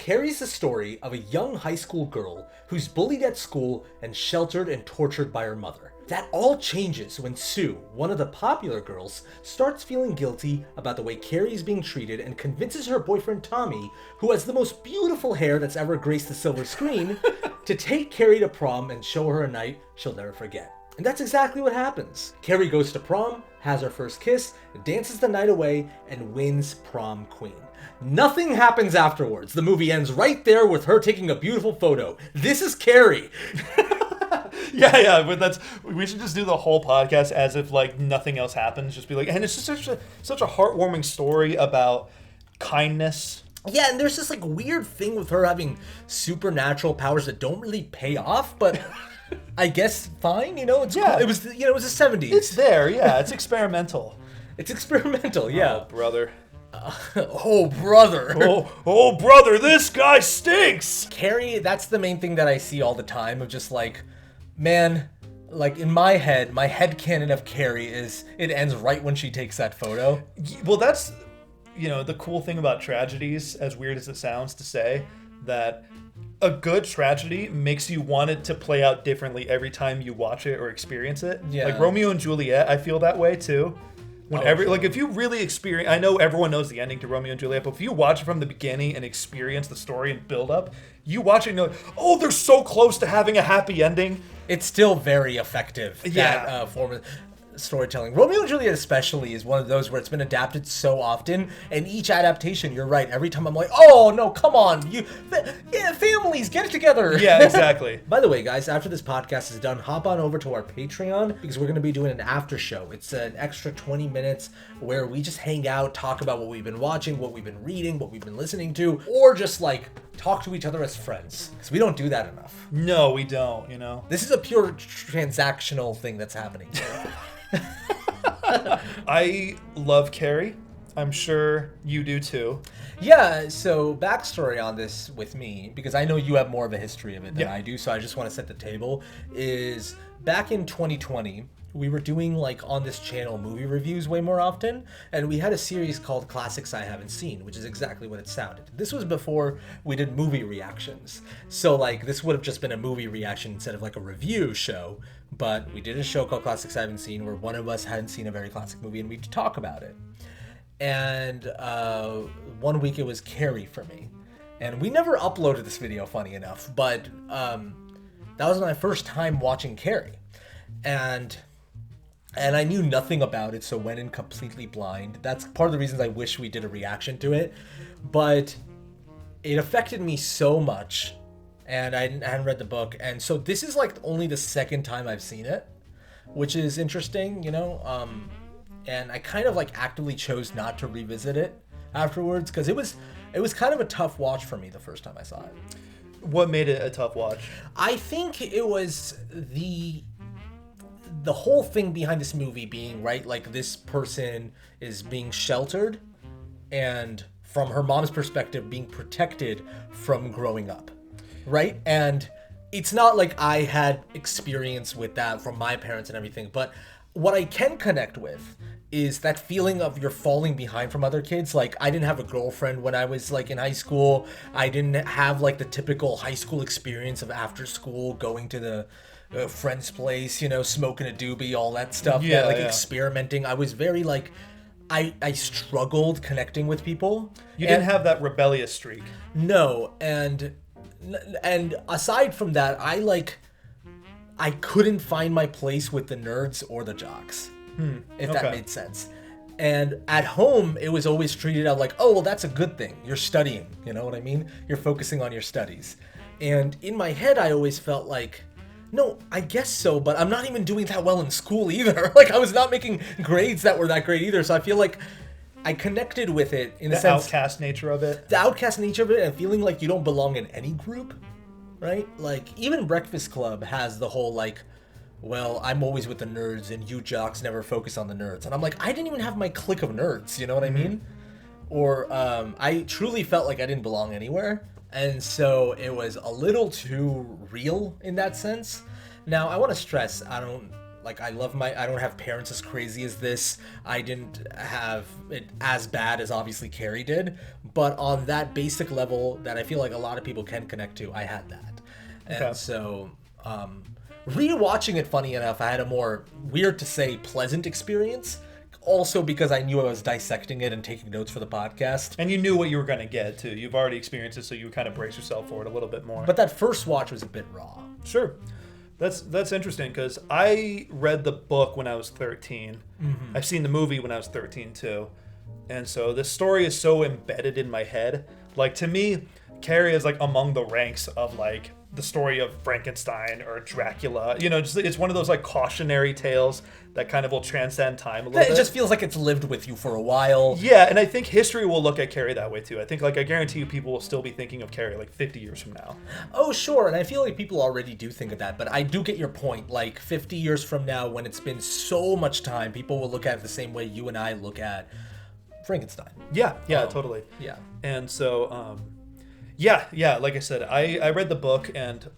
Carrie's the story of a young high school girl who's bullied at school and sheltered and tortured by her mother. That all changes when Sue, one of the popular girls, starts feeling guilty about the way Carrie is being treated and convinces her boyfriend Tommy, who has the most beautiful hair that's ever graced the silver screen, to take Carrie to prom and show her a night she'll never forget. And that's exactly what happens. Carrie goes to prom, has her first kiss, dances the night away, and wins prom queen. Nothing happens afterwards. The movie ends right there with her taking a beautiful photo. This is Carrie. Yeah, but we should just do the whole podcast as if like nothing else happens. Just be like, and it's just such a heartwarming story about kindness. Yeah, and there's this like weird thing with her having supernatural powers that don't really pay off, but I guess fine, It was cool. It was the 70s. It's there, yeah. It's experimental. It's experimental, yeah. Oh, brother. Oh, brother. Oh, brother, this guy stinks. Carrie, that's the main thing that I see all the time of just like, man, like in my headcanon of Carrie is it ends right when she takes that photo. Well, that's, the cool thing about tragedies, as weird as it sounds to say, that a good tragedy makes you want it to play out differently every time you watch it or experience it. Yeah. Like Romeo and Juliet, I feel that way too. Like if you really experience, I know everyone knows the ending to Romeo and Juliet, but if you watch it from the beginning and experience the story and build up, you watch it and go, oh, they're so close to having a happy ending. It's still very effective. Yeah. That form of storytelling. Romeo and Juliet especially is one of those where it's been adapted so often, and each adaptation, you're right, every time I'm like, oh no, come on, families, get it together. Yeah, exactly. By the way, guys, after this podcast is done, hop on over to our Patreon because we're going to be doing an after show. It's an extra 20 minutes where we just hang out, talk about what we've been watching, what we've been reading, what we've been listening to, or just like talk to each other as friends because we don't do that enough. No, we don't, This is a pure transactional thing that's happening here. I love Carrie. I'm sure you do too. Yeah, so backstory on this with me, because I know you have more of a history of it than I do, so I just want to set the table, is back in 2020, we were doing like on this channel movie reviews way more often, and we had a series called Classics I Haven't Seen, which is exactly what it sounded. This was before we did movie reactions. So like this would have just been a movie reaction instead of like a review show, but we did a show called Classics I Haven't Seen where one of us hadn't seen a very classic movie and we'd talk about it. And one week it was Carrie for me. And we never uploaded this video, funny enough, but that was my first time watching Carrie. And I knew nothing about it, so went in completely blind. That's part of the reasons I wish we did a reaction to it. But it affected me so much, and I hadn't read the book. And so this is like only the second time I've seen it, which is interesting, and I kind of like actively chose not to revisit it afterwards because it was kind of a tough watch for me the first time I saw it. What made it a tough watch? I think it was the whole thing behind this movie being, right, like this person is being sheltered and from her mom's perspective being protected from growing up, right? And it's not like I had experience with that from my parents and everything, but what I can connect with is that feeling of you're falling behind from other kids. Like I didn't have a girlfriend when I was like in high school. I didn't have like the typical high school experience of after school going to the friend's place, smoking a doobie, all that stuff. Yeah, experimenting. I was very like, I struggled connecting with people. You didn't have that rebellious streak. No, and aside from that, I couldn't find my place with the nerds or the jocks, if that made sense. And at home, it was always treated out like, oh, well, that's a good thing. You're studying, you know what I mean? You're focusing on your studies. And in my head, I always felt like, no, I guess so, but I'm not even doing that well in school either. Like, I was not making grades that were that great either. So I feel like I connected with it in the sense... The outcast nature of it. The outcast nature of it and feeling like you don't belong in any group, right? Like, even Breakfast Club has the whole, like, well, I'm always with the nerds and you jocks never focus on the nerds. And I'm like, I didn't even have my clique of nerds, you know what I mean? Or I truly felt like I didn't belong anywhere. And so it was a little too real in that sense. Now, I want to stress, I don't Like, I don't have parents as crazy as this. I didn't have it as bad as obviously Carrie did. But on that basic level that I feel like a lot of people can connect to, I had that. And so, rewatching it, funny enough, I had a more, weird to say, pleasant experience. Also because I knew I was dissecting it and taking notes for the podcast. And you knew what you were going to get, too. You've already experienced it, so you kind of brace yourself for it a little bit more. But that first watch was a bit raw. Sure. That's interesting, because I read the book when I was 13. Mm-hmm. I've seen the movie when I was 13, too. And so this story is so embedded in my head. Like, to me, Carrie is, like, among the ranks of, like, the story of Frankenstein or Dracula. You know, just, it's one of those, like, cautionary tales that kind of will transcend time a little bit. It just feels like it's lived with you for a while. Yeah, and I think history will look at Carrie that way, too. I think, like, I guarantee you people will still be thinking of Carrie, like, 50 years from now. Oh, sure, and I feel like people already do think of that, but I do get your point. Like, 50 years from now, when it's been so much time, people will look at it the same way you and I look at Frankenstein. Yeah, totally. Yeah. And so, yeah, like I said, I read the book, and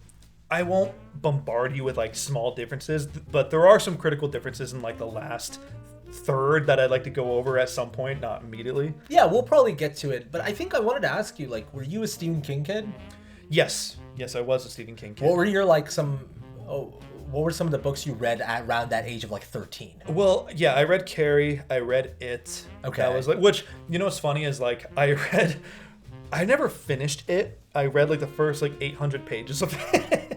I won't bombard you with, like, small differences, but there are some critical differences in, like, the last third that I'd like to go over at some point, not immediately. Yeah, we'll probably get to it, but I think I wanted to ask you, like, were you a Stephen King kid? Yes, I was a Stephen King kid. What were your, like, what were some of the books you read at around that age of, like, 13? Well, yeah, I read Carrie, I read It. Okay. That was, like, which, you know what's funny is, like, I never finished it. I read, like, the first, like, 800 pages of it.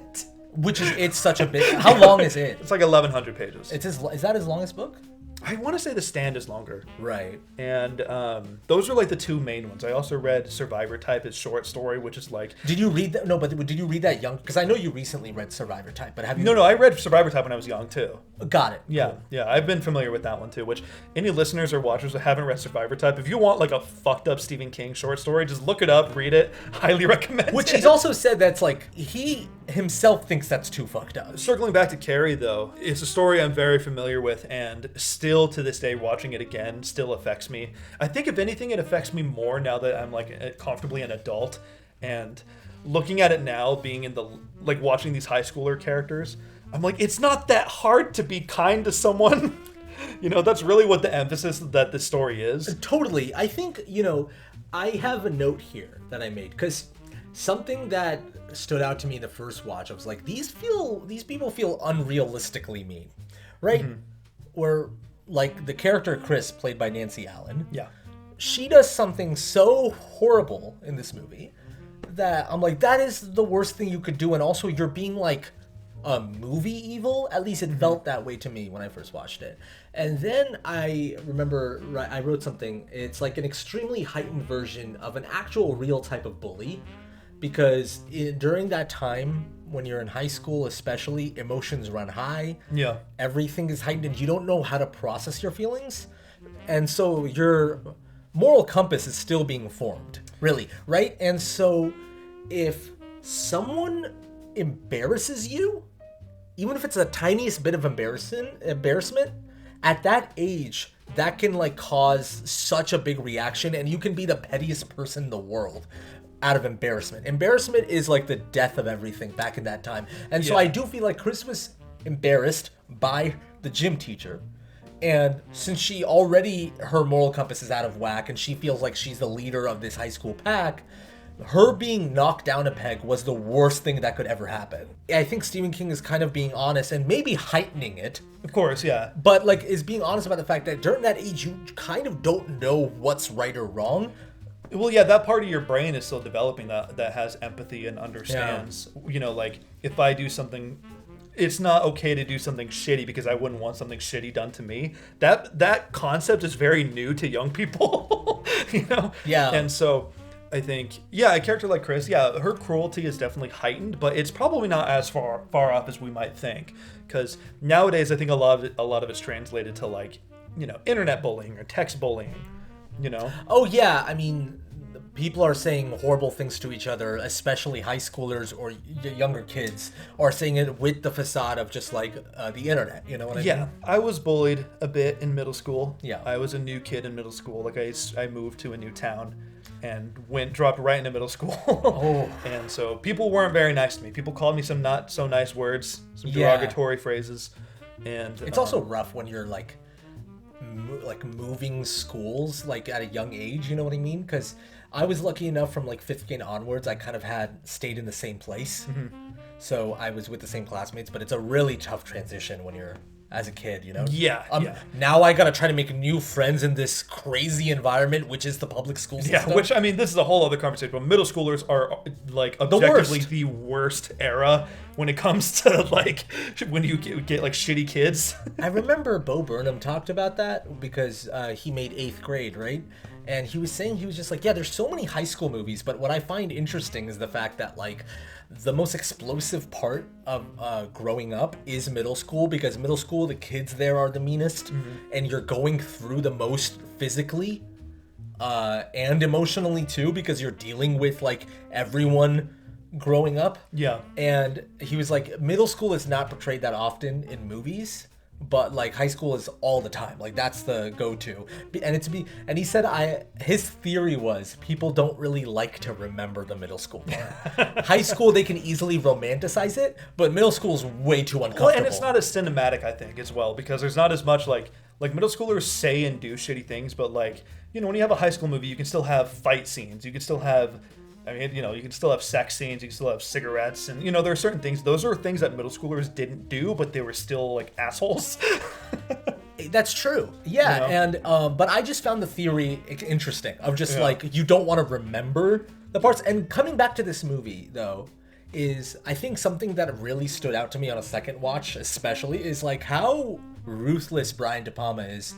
It's such a bit. How long is it? It's like 1,100 pages. Is that his longest book? I want to say The Stand is longer. Right. And those are, like, the two main ones. I also read Survivor Type, his short story, which is, like... Did you read that? No, but did you read that young? Because I know you recently read Survivor Type, but have you... No, I read Survivor Type when I was young, too. Got it. Yeah, Cool. yeah, I've been familiar with that one, too, which any listeners or watchers that haven't read Survivor Type, if you want, like, a fucked up Stephen King short story, just look it up, read it. Highly recommend Which it. he's also said that's, like, he himself thinks that's too fucked up. Circling back to Carrie, though, it's a story I'm very familiar with, and still to this day, watching it again still affects me. I think, if anything, it affects me more now that I'm, like, comfortably an adult, and looking at it now, being in the, like, watching these high schooler characters, I'm like, it's not that hard to be kind to someone. You know, that's really what the emphasis that the story is. Totally. I think, I have a note here that I made, because something that stood out to me in the first watch, I was like, these people feel unrealistically mean, right? Mm-hmm. Where, like, the character Chris, played by Nancy Allen, yeah, she does something so horrible in this movie that I'm like, that is the worst thing you could do, and also you're being, like, a movie evil. At least it felt that way to me when I first watched it. And then I remember I wrote something. It's like an extremely heightened version of an actual real type of bully, because during that time when you're in high school, especially, emotions run high. Yeah, everything is heightened and you don't know how to process your feelings, and so your moral compass is still being formed, really, right? And so if someone embarrasses you, even if it's the tiniest bit of embarrassment, at that age, that can, like, cause such a big reaction, and you can be the pettiest person in the world out of embarrassment. Embarrassment is, like, the death of everything back in that time. And so I do feel like Chris was embarrassed by the gym teacher, and since her moral compass is out of whack, and she feels like she's the leader of this high school pack, her being knocked down a peg was the worst thing that could ever happen. I think Stephen King is kind of being honest and maybe heightening it. Of course, yeah. But, like, is being honest about the fact that during that age, you kind of don't know what's right or wrong. Well, yeah, that part of your brain is still developing that has empathy and understands, like, if I do something, it's not okay to do something shitty because I wouldn't want something shitty done to me. That concept is very new to young people, Yeah. And so I think, a character like Chris, her cruelty is definitely heightened, but it's probably not as far off as we might think, because nowadays I think a lot of it's translated to, like, internet bullying or text bullying. Oh yeah, I mean, people are saying horrible things to each other, especially high schoolers or younger kids are saying it with the facade of just, like, the internet, you know what I mean? Yeah, I was bullied a bit in middle school. Yeah. I was a new kid in middle school. Like, I moved to a new town and dropped right into middle school. Oh. And so people weren't very nice to me. People called me some not so nice words, some derogatory phrases. And It's also rough when you're like moving schools like at a young age, you know what I mean? Because I was lucky enough from like 5th grade onwards, I kind of had stayed in the same place. So I was with the same classmates, but it's a really tough transition when you're as a kid, you know? Yeah. Now I gotta try to make new friends in this crazy environment, which is the public school system. Yeah, which, I mean, this is a whole other conversation, but middle schoolers are, like, objectively the worst era when it comes to, like, when you get like, shitty kids. I remember Bo Burnham talked about that because he made 8th grade, right? And he was saying, he was just like, yeah, there's so many high school movies, but what I find interesting is the fact that, like, the most explosive part of growing up is middle school, because middle school, the kids there are the meanest, and you're going through the most physically and emotionally too, because you're dealing with like everyone growing up. Yeah. And he was like, middle school is not portrayed that often in movies, but like high school is all the time. Like that's the go-to. And he said his theory was people don't really like to remember the middle school part. High school, they can easily romanticize it, but middle school is way too uncomfortable. Well, and it's not as cinematic, I think, as well, because there's not as much like middle schoolers say and do shitty things, but like, you know, when you have a high school movie, you can still have fight scenes. You can still have, I mean, you know, you can still have sex scenes, you can still have cigarettes, and, you know, there are certain things, those are things that middle schoolers didn't do, but they were still, like, assholes. That's true. Yeah, you know? And, but I just found the theory interesting, of just, like, you don't want to remember the parts. And coming back to this movie, though, is, I think something that really stood out to me on a second watch, especially, is, like, how ruthless Brian De Palma is.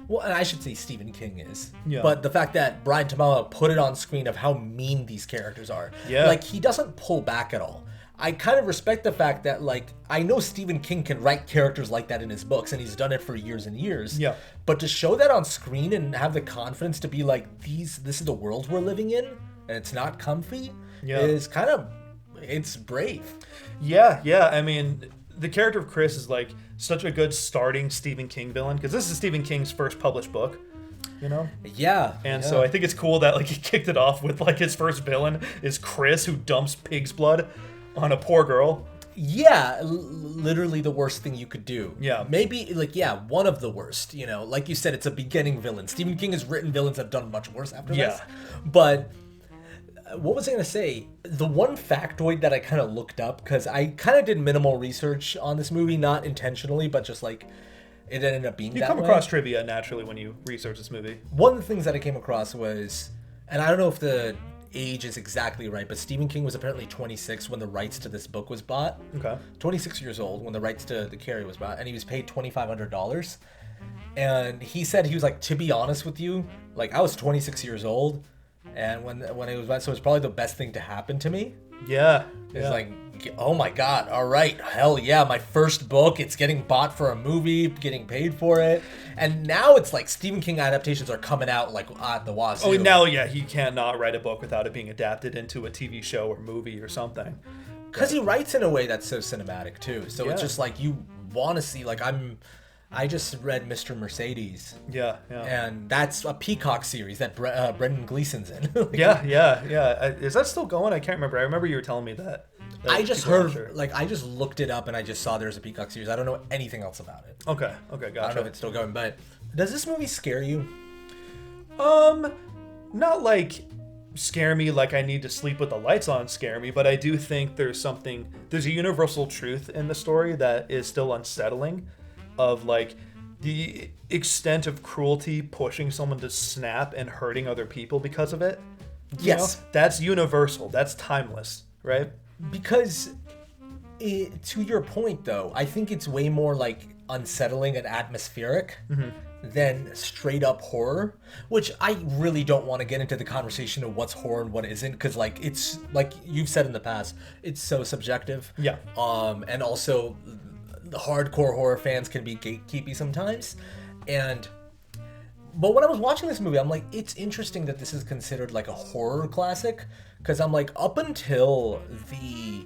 Well, and I should say Stephen King is. Yeah. But the fact that Brian De Palma put it on screen of how mean these characters are. Yeah. Like, he doesn't pull back at all. I kind of respect the fact that, like, I know Stephen King can write characters like that in his books, and he's done it for years and years. Yeah. But to show that on screen and have the confidence to be like, this is the world we're living in, and it's not comfy, is kind of, it's brave. Yeah, I mean, the character of Chris is, like, such a good starting Stephen King villain, because this is Stephen King's first published book, you know? Yeah. And so I think it's cool that, like, he kicked it off with, like, his first villain is Chris, who dumps pig's blood on a poor girl. Yeah, literally the worst thing you could do. Yeah. Maybe, like, one of the worst, you know? Like you said, it's a beginning villain. Stephen King has written villains that have done much worse after this. But what was I going to say? The one factoid that I kind of looked up, because I kind of did minimal research on this movie, not intentionally, but just like it ended up being that way. You come across trivia naturally when you research this movie. One of the things that I came across was, and I don't know if the age is exactly right, but Stephen King was apparently 26 when the rights to this book was bought. Okay. 26 years old when the rights to the Carrie was bought, and he was paid $2,500. And he said, he was like, to be honest with you, like, I was 26 years old, and when it was, so it's probably the best thing to happen to me. Yeah. It's like, oh my God, all right, hell yeah, my first book, it's getting bought for a movie, getting paid for it. And now it's like Stephen King adaptations are coming out like at the wazoo. Oh, now, he cannot write a book without it being adapted into a TV show or movie or something. Because he writes in a way that's so cinematic too. So it's just like, you want to see, like, I just read Mr. Mercedes. Yeah. And that's a Peacock series that Brendan Gleeson's in. Yeah. Is that still going? I can't remember. I remember you were telling me that. I just heard, like, I just looked it up and I just saw there's a Peacock series. I don't know anything else about it. Okay, gotcha. I don't know if it's still going, but does this movie scare you? Not like scare me like I need to sleep with the lights on scare me, but I do think there's a universal truth in the story that is still unsettling, of like the extent of cruelty pushing someone to snap and hurting other people because of it. Yes. You know? That's universal. That's timeless, right? Because to your point, though, I think it's way more like unsettling and atmospheric than straight up horror, which I really don't want to get into the conversation of what's horror and what isn't, because like it's like you've said in the past, it's so subjective. Yeah. And also the hardcore horror fans can be gatekeepy sometimes. But when I was watching this movie, I'm like, it's interesting that this is considered like a horror classic, because I'm like, up until the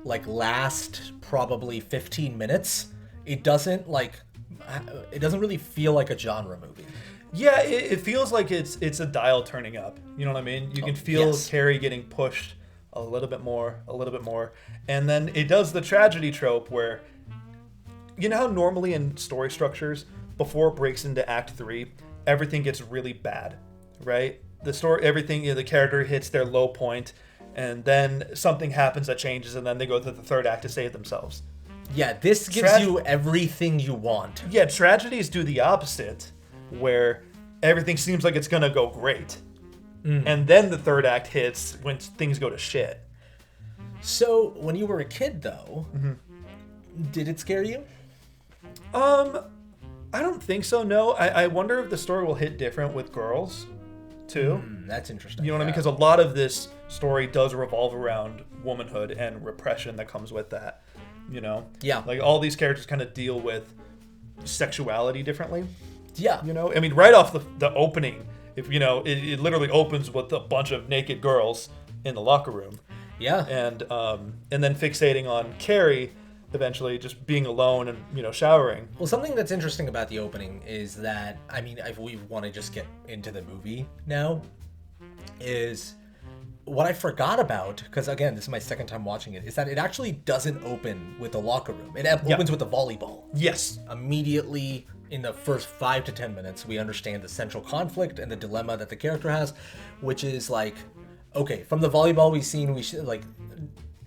like last probably 15 minutes, it doesn't really feel like a genre movie. Yeah, it feels like it's a dial turning up. You know what I mean? You can feel Carrie getting pushed a little bit more, and then it does the tragedy trope where you know how normally in story structures, before it breaks into Act 3, everything gets really bad, right? The story, everything, the character hits their low point, and then something happens that changes, and then they go to the third act to save themselves. Yeah, this gives you everything you want. Yeah, tragedies do the opposite, where everything seems like it's gonna go great. And then the third act hits when things go to shit. So, when you were a kid, though, did it scare you? I don't think so, no. I wonder if the story will hit different with girls, too. That's interesting. You know what I mean? Because a lot of this story does revolve around womanhood and repression that comes with that, you know? Yeah. Like, all these characters kind of deal with sexuality differently. Yeah. You know? I mean, right off the opening, if you know, it literally opens with a bunch of naked girls in the locker room. Yeah. And then fixating on Carrie, eventually just being alone and, you know, showering. Well, something that's interesting about the opening is that, I mean, if we want to just get into the movie now, is what I forgot about, because again, this is my second time watching it, is that it actually doesn't open with the locker room. It opens with the volleyball. Yes. Immediately in the first 5 to 10 minutes, we understand the central conflict and the dilemma that the character has, which is like, okay, from the volleyball we've seen,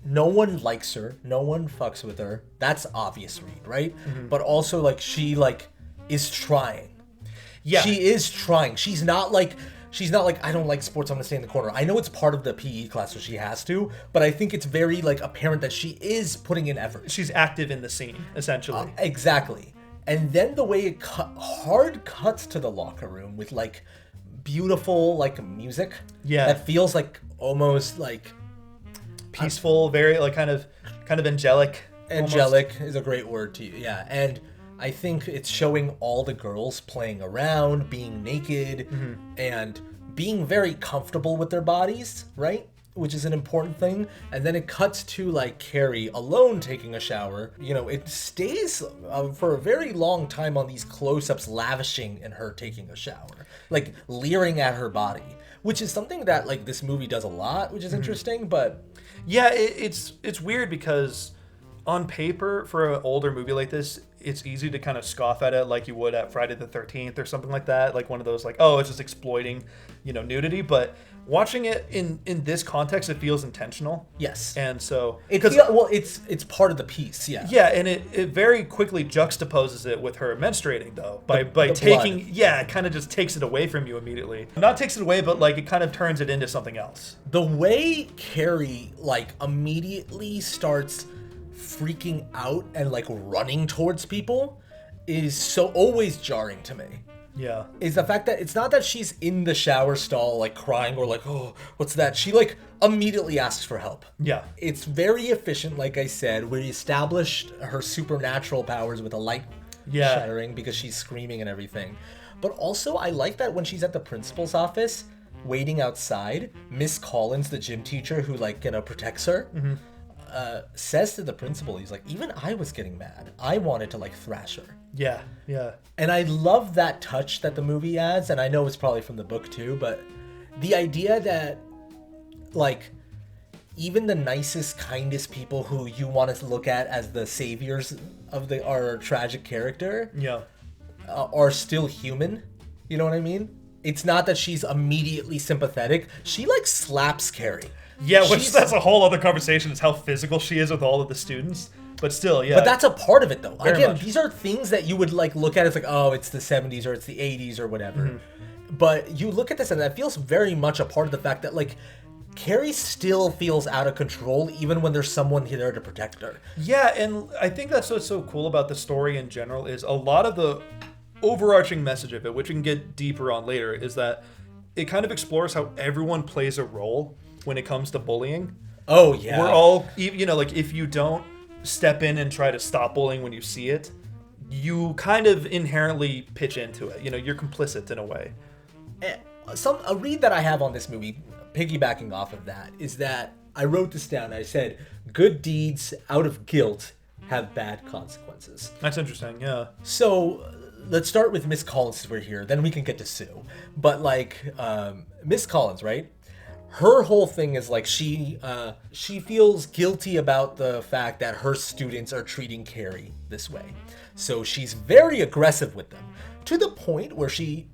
no one likes her, no one fucks with her. That's obvious read, right? But also, like, she, like, is trying. Yeah. She is trying. She's not like, I don't like sports, I'm gonna stay in the corner. I know it's part of the PE class, so she has to, but I think it's very, like, apparent that she is putting in effort. She's active in the scene, essentially. Exactly. And then the way it hard cuts to the locker room with, like, beautiful, like, music. Yeah. That feels like almost like peaceful, very, like, kind of angelic. Angelic is a great word to use. Yeah. And I think it's showing all the girls playing around, being naked, and being very comfortable with their bodies, right? Which is an important thing. And then it cuts to, like, Carrie alone taking a shower. You know, it stays for a very long time on these close-ups, lavishing in her taking a shower, like leering at her body, which is something that, like, this movie does a lot, which is interesting. But yeah, it's weird because on paper, for an older movie like this, it's easy to kind of scoff at it like you would at Friday the 13th or something like that. Like one of those, like, oh, it's just exploiting, you know, nudity. But watching it in this context, it feels intentional. yes. And so... it's part of the piece, yeah. Yeah, and it very quickly juxtaposes it with her menstruating, though, by taking... blood. Yeah, it kind of just takes it away from you immediately. Not takes it away, but, like, it kind of turns it into something else. The way Carrie, like, immediately starts freaking out and, like, running towards people is so always jarring to me. Yeah. Is the fact that it's not that she's in the shower stall, like, crying or like, oh, what's that? She, like, immediately asks for help. Yeah. It's very efficient, like I said. We established her supernatural powers with a light shattering because she's screaming and everything. But also, I like that when she's at the principal's office, waiting outside, Miss Collins, the gym teacher who, like, you know, protects her, says to the principal, he's like, even I was getting mad. I wanted to, like, thrash her. Yeah, yeah. And I love that touch that the movie adds, and I know it's probably from the book too, but the idea that, like, even the nicest, kindest people who you want to look at as the saviors of our tragic character are still human. You know what I mean? It's not that she's immediately sympathetic. She, like, slaps Carrie. Yeah, which that's a whole other conversation, is how physical she is with all of the students. But still, yeah. But that's a part of it, though. Very Again, much. these are things that you would, like, look at as like, oh, it's the 70s or it's the 80s or whatever. But you look at this and that feels very much a part of the fact that, like, Carrie still feels out of control even when there's someone there to protect her. Yeah, and I think that's what's so cool about the story in general is a lot of the overarching message of it, which we can get deeper on later, is that it kind of explores how everyone plays a role when it comes to bullying. Oh, yeah. We're all, you know, like, if you don't step in and try to stop bullying when you see it, you kind of inherently pitch into it. You know, you're complicit in a way. A read that I have on this movie, piggybacking off of that, is that I wrote this down. I said, good deeds out of guilt have bad consequences. That's interesting, yeah. So let's start with Miss Collins, since we're here. Then we can get to Sue. But, like, Miss Collins, right? her whole thing is like she feels guilty about the fact that her students are treating Carrie this way. So she's very aggressive with them, to the point where she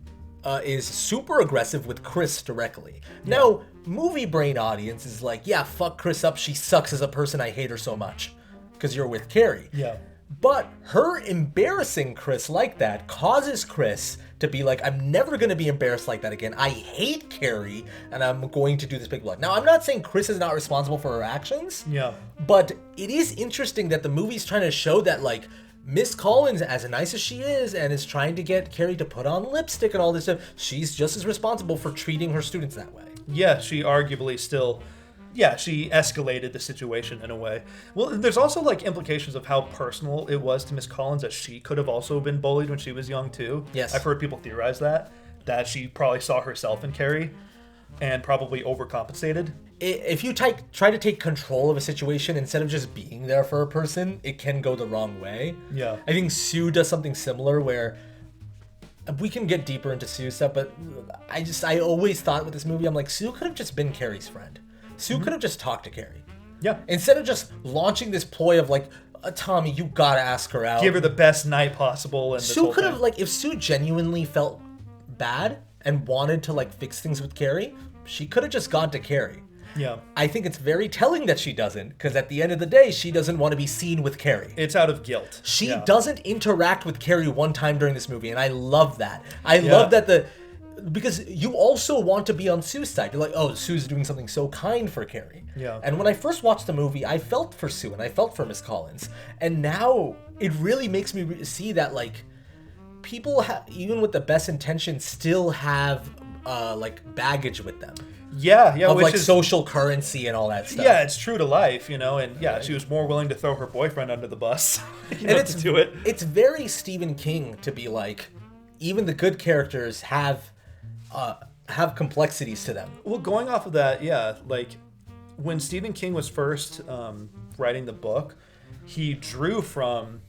is super aggressive with Chris directly. Yeah. Now, movie brain audience is like, yeah, fuck Chris up. She sucks as a person. I hate her so much because you're with Carrie. Yeah. But her embarrassing Chris like that causes Chris to be like, I'm never going to be embarrassed like that again. I hate Carrie, and I'm going to do this big blood. Now, I'm not saying Chris is not responsible for her actions. Yeah. But it is interesting that the movie's trying to show that, like, Miss Collins, as nice as she is, and is trying to get Carrie to put on lipstick and all this stuff, she's just as responsible for treating her students that way. Yeah, she arguably still... Yeah, she escalated the situation in a way. Well, there's also like implications of how personal it was to Miss Collins, that she could have also been bullied when she was young too. Yes. I've heard people theorize that she probably saw herself in Carrie and probably overcompensated. If you try to take control of a situation instead of just being there for a person, it can go the wrong way. Yeah. I think Sue does something similar where we can get deeper into Sue stuff, but I always thought with this movie, I'm like, Sue could have just been Carrie's friend. Sue could have just talked to Carrie. Yeah. Instead of just launching this ploy of like, Tommy, you gotta ask her out. Give her the best night possible. And Sue could have, like, if Sue genuinely felt bad and wanted to, like, fix things with Carrie, she could have just gone to Carrie. Yeah. I think it's very telling that she doesn't, because at the end of the day, she doesn't want to be seen with Carrie. It's out of guilt. She doesn't interact with Carrie one time during this movie, and I love that. I love that because you also want to be on Sue's side. You're like, oh, Sue's doing something so kind for Carrie. Yeah. And when I first watched the movie, I felt for Sue and I felt for Miss Collins. And now it really makes me see that, like, people, even with the best intentions, still have, like, baggage with them. Yeah, of, like, social currency and all that stuff. Yeah, it's true to life, you know, and she was more willing to throw her boyfriend under the bus to do it. It's very Stephen King to be like, even the good characters have complexities to them. Well, going off of that, like when Stephen King was first writing the book, he drew from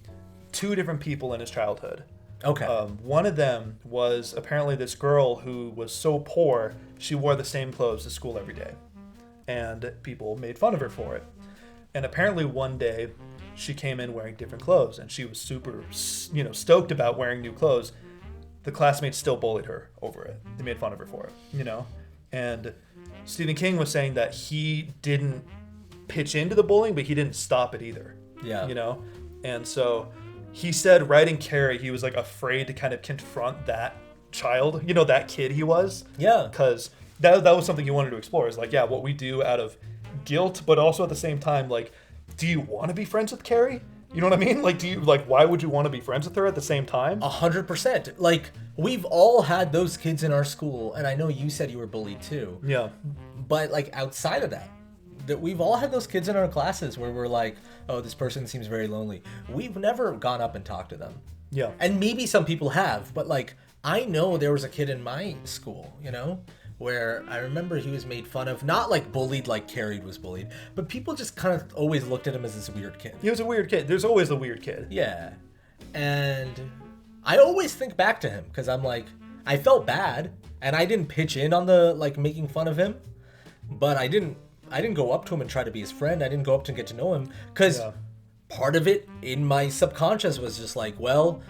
two different people in his childhood. Okay. One of them was apparently this girl who was so poor she wore the same clothes to school every day, and people made fun of her for it. And apparently one day she came in wearing different clothes, and she was super, stoked about wearing new clothes. The classmates still bullied her over it. They made fun of her for it, And Stephen King was saying that he didn't pitch into the bullying, but he didn't stop it either. Yeah. And so he said writing Carrie, he was like afraid to kind of confront that child, that kid he was. Yeah. Because that was something he wanted to explore, is like, what we do out of guilt, but also at the same time, like, do you want to be friends with Carrie? You know what I mean? Like, why would you want to be friends with her at the same time? 100%. Like, we've all had those kids in our school, and I know you said you were bullied too. Yeah. But, like, outside of that we've all had those kids in our classes where we're like, oh, this person seems very lonely. We've never gone up and talked to them. Yeah. And maybe some people have, but, like, I know there was a kid in my school, where I remember he was made fun of, not like bullied like Carrie was bullied, but people just kind of always looked at him as this weird kid. He was a weird kid. There's always the weird kid. Yeah. And I always think back to him because I'm like, I felt bad and I didn't pitch in on the, like, making fun of him, but I didn't go up to him and try to be his friend. I didn't go up to get to know him because part of it in my subconscious was just like, well,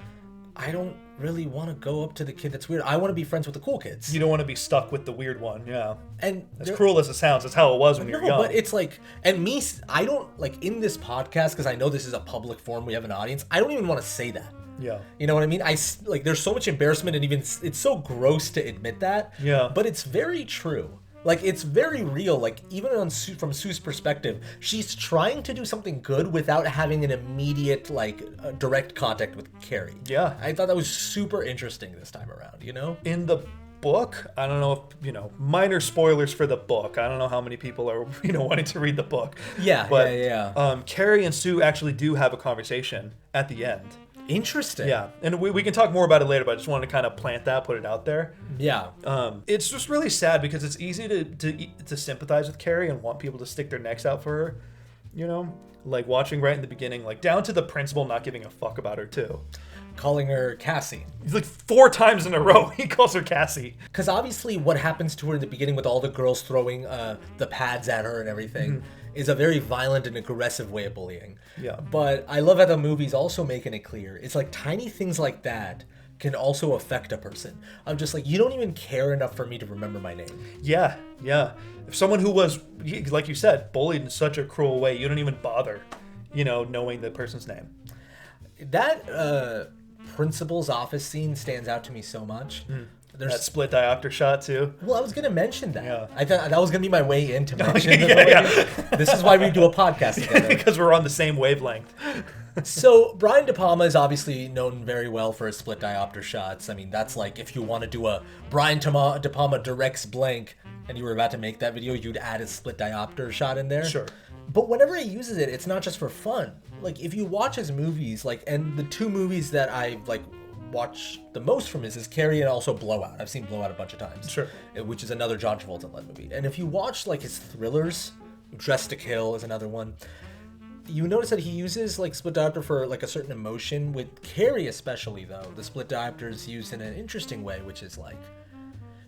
I don't really want to go up to the kid that's weird. I want to be friends with the cool kids. You don't want to be stuck with the weird one, yeah. And as cruel as it sounds, that's how it was when you were young. But it's like, and me, I don't, like, in this podcast, because I know this is a public forum, we have an audience, I don't even want to say that. Yeah. You know what I mean? Like, there's so much embarrassment, and even, it's so gross to admit that. Yeah. But it's very true. Like, it's very real. Like, even from Sue's perspective, she's trying to do something good without having an immediate, like, direct contact with Carrie. Yeah. I thought that was super interesting this time around, In the book, I don't know if, minor spoilers for the book. I don't know how many people are, wanting to read the book. Yeah, but, Carrie and Sue actually do have a conversation at the end. Interesting. Yeah, and we can talk more about it later, but I just wanted to kind of plant that, put it out there. Yeah. It's just really sad because it's easy to sympathize with Carrie and want people to stick their necks out for her, like watching right in the beginning, like down to the principal not giving a fuck about her too. calling her Cassie. He's like 4 times in a row he calls her Cassie. Because obviously what happens to her in the beginning with all the girls throwing the pads at her and everything is a very violent and aggressive way of bullying. Yeah. But I love how the movie's also making it clear. It's like tiny things like that can also affect a person. I'm just like, you don't even care enough for me to remember my name. Yeah. If someone who was, like you said, bullied in such a cruel way, you don't even bother, knowing the person's name. That principal's office scene stands out to me so much. There's That split diopter shot too. Well, I was going to mention that. Yeah. I thought that was going to be my way in to mention the This is why we do a podcast together. Because we're on the same wavelength. So, Brian De Palma is obviously known very well for his split diopter shots. I mean, that's like if you want to do a Brian De Palma directs blank and you were about to make that video, you'd add a split diopter shot in there. Sure. But whenever he uses it, it's not just for fun. Like, if you watch his movies, and the 2 movies that I, watch the most from is Carrie and also Blowout. I've seen Blowout a bunch of times. Sure. Which is another John Travolta-led movie. And if you watch his thrillers, Dress to Kill is another one, you notice that he uses split diopter for a certain emotion. With Carrie especially though, the split diopter is used in an interesting way, which is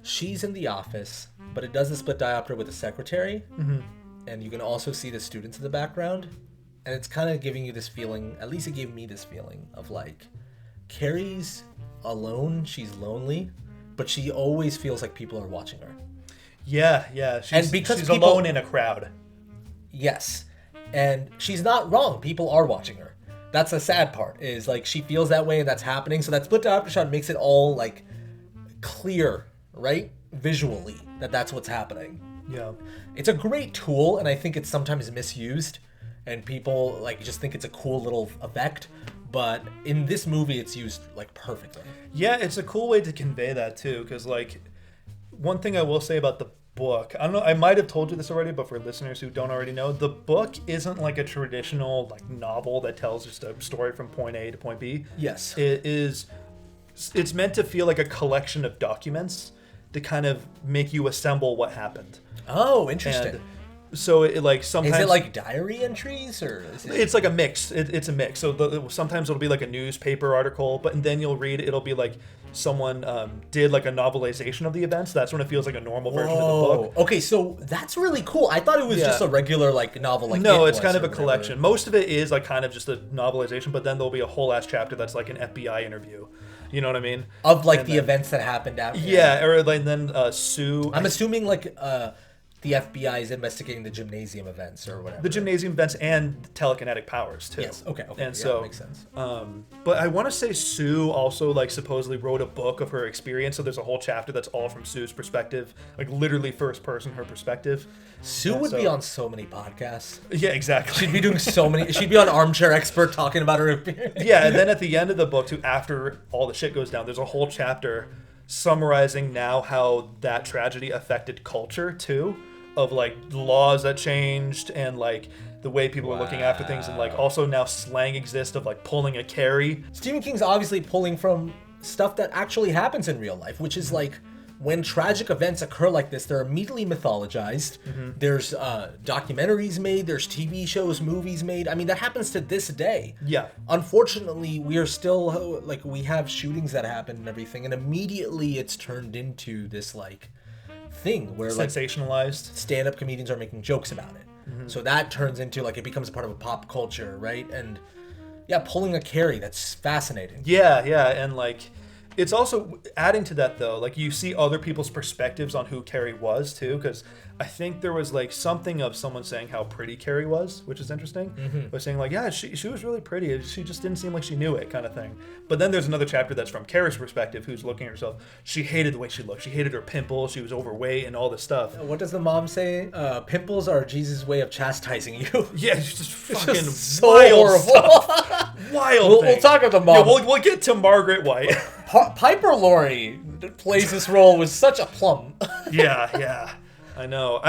she's in the office, but it does the split diopter with the secretary, and you can also see the students in the background, and it's kind of giving you this feeling, at least it gave me this feeling of Carrie's alone, she's lonely, but she always feels like people are watching her. Yeah. And because she's people, alone in a crowd. Yes. And she's not wrong. People are watching her. That's the sad part, is she feels that way and that's happening. So that split diopter shot makes it all clear, right? Visually, that's what's happening. Yeah. It's a great tool, and I think it's sometimes misused, and people just think it's a cool little effect. But in this movie, it's used perfectly. Yeah, it's a cool way to convey that too, because one thing I will say about the book, I don't know, I might have told you this already, but for listeners who don't already know, the book isn't a traditional novel that tells just a story from point A to point B. Yes. It's meant to feel like a collection of documents to kind of make you assemble what happened. Oh, interesting. And so sometimes... Is it diary entries, or is it... It's a mix. It's a mix. So sometimes it'll be a newspaper article, but then you'll read, it'll be someone did a novelization of the events. That's when it feels like a normal version of the book. Okay, so that's really cool. I thought it was just a regular novel. No, it's kind of a collection. Most of it is kind of just a novelization, but then there'll be a whole ass chapter that's an FBI interview. You know what I mean? Of the events that happened after. Yeah, or then Sue. I'm assuming the FBI is investigating the gymnasium events or whatever. The gymnasium events and telekinetic powers too. Yes. Okay. And yeah, so that makes sense. But I want to say Sue also supposedly wrote a book of her experience. So there's a whole chapter that's all from Sue's perspective, literally first person, her perspective. Sue would be on so many podcasts. Yeah, exactly. She'd be doing so many. She'd be on Armchair Expert talking about her experience. Yeah, and then at the end of the book too, after all the shit goes down, there's a whole chapter summarizing now how that tragedy affected culture too. Of laws that changed and the way people are looking after things, and also now slang exists of pulling a Carrie. Stephen King's obviously pulling from stuff that actually happens in real life, which is when tragic events occur like this, they're immediately mythologized. There's documentaries made, there's TV shows, movies made. I mean, that happens to this day. Yeah. Unfortunately, we are still we have shootings that happen and everything, and immediately it's turned into this thing where sensationalized stand-up comedians are making jokes about it. So that turns into it becomes a part of a pop culture, right? And yeah, pulling a Carrie, that's fascinating. Yeah, and it's also adding to that though, you see other people's perspectives on who Carrie was too, because I think there was something of someone saying how pretty Carrie was, which is interesting. But saying yeah, she was really pretty. She just didn't seem like she knew it, kind of thing. But then there's another chapter that's from Carrie's perspective, who's looking at herself. She hated the way she looked. She hated her pimples. She was overweight and all this stuff. What does the mom say? Pimples are Jesus' way of chastising you. Yeah, it's just fucking just so wild horrible stuff. Wild. We'll talk about the mom. Yeah, we'll get to Margaret White. Piper Laurie plays this role with such a plum. Yeah. I know.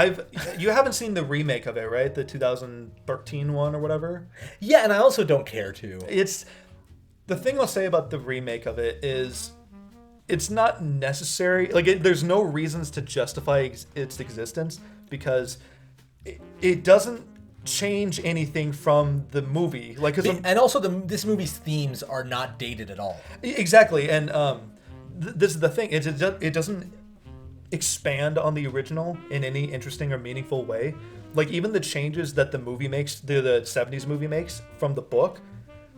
You haven't seen the remake of it, right? The 2013 one or whatever? Yeah, and I also don't care to. It's the thing I'll say about the remake of it is it's not necessary. There's no reasons to justify its existence, because it doesn't change anything from the movie. Like, and also this movie's themes are not dated at all. Exactly, and this is the thing. It doesn't expand on the original in any interesting or meaningful way. Like, even the changes that the movie makes, the 70s movie makes from the book,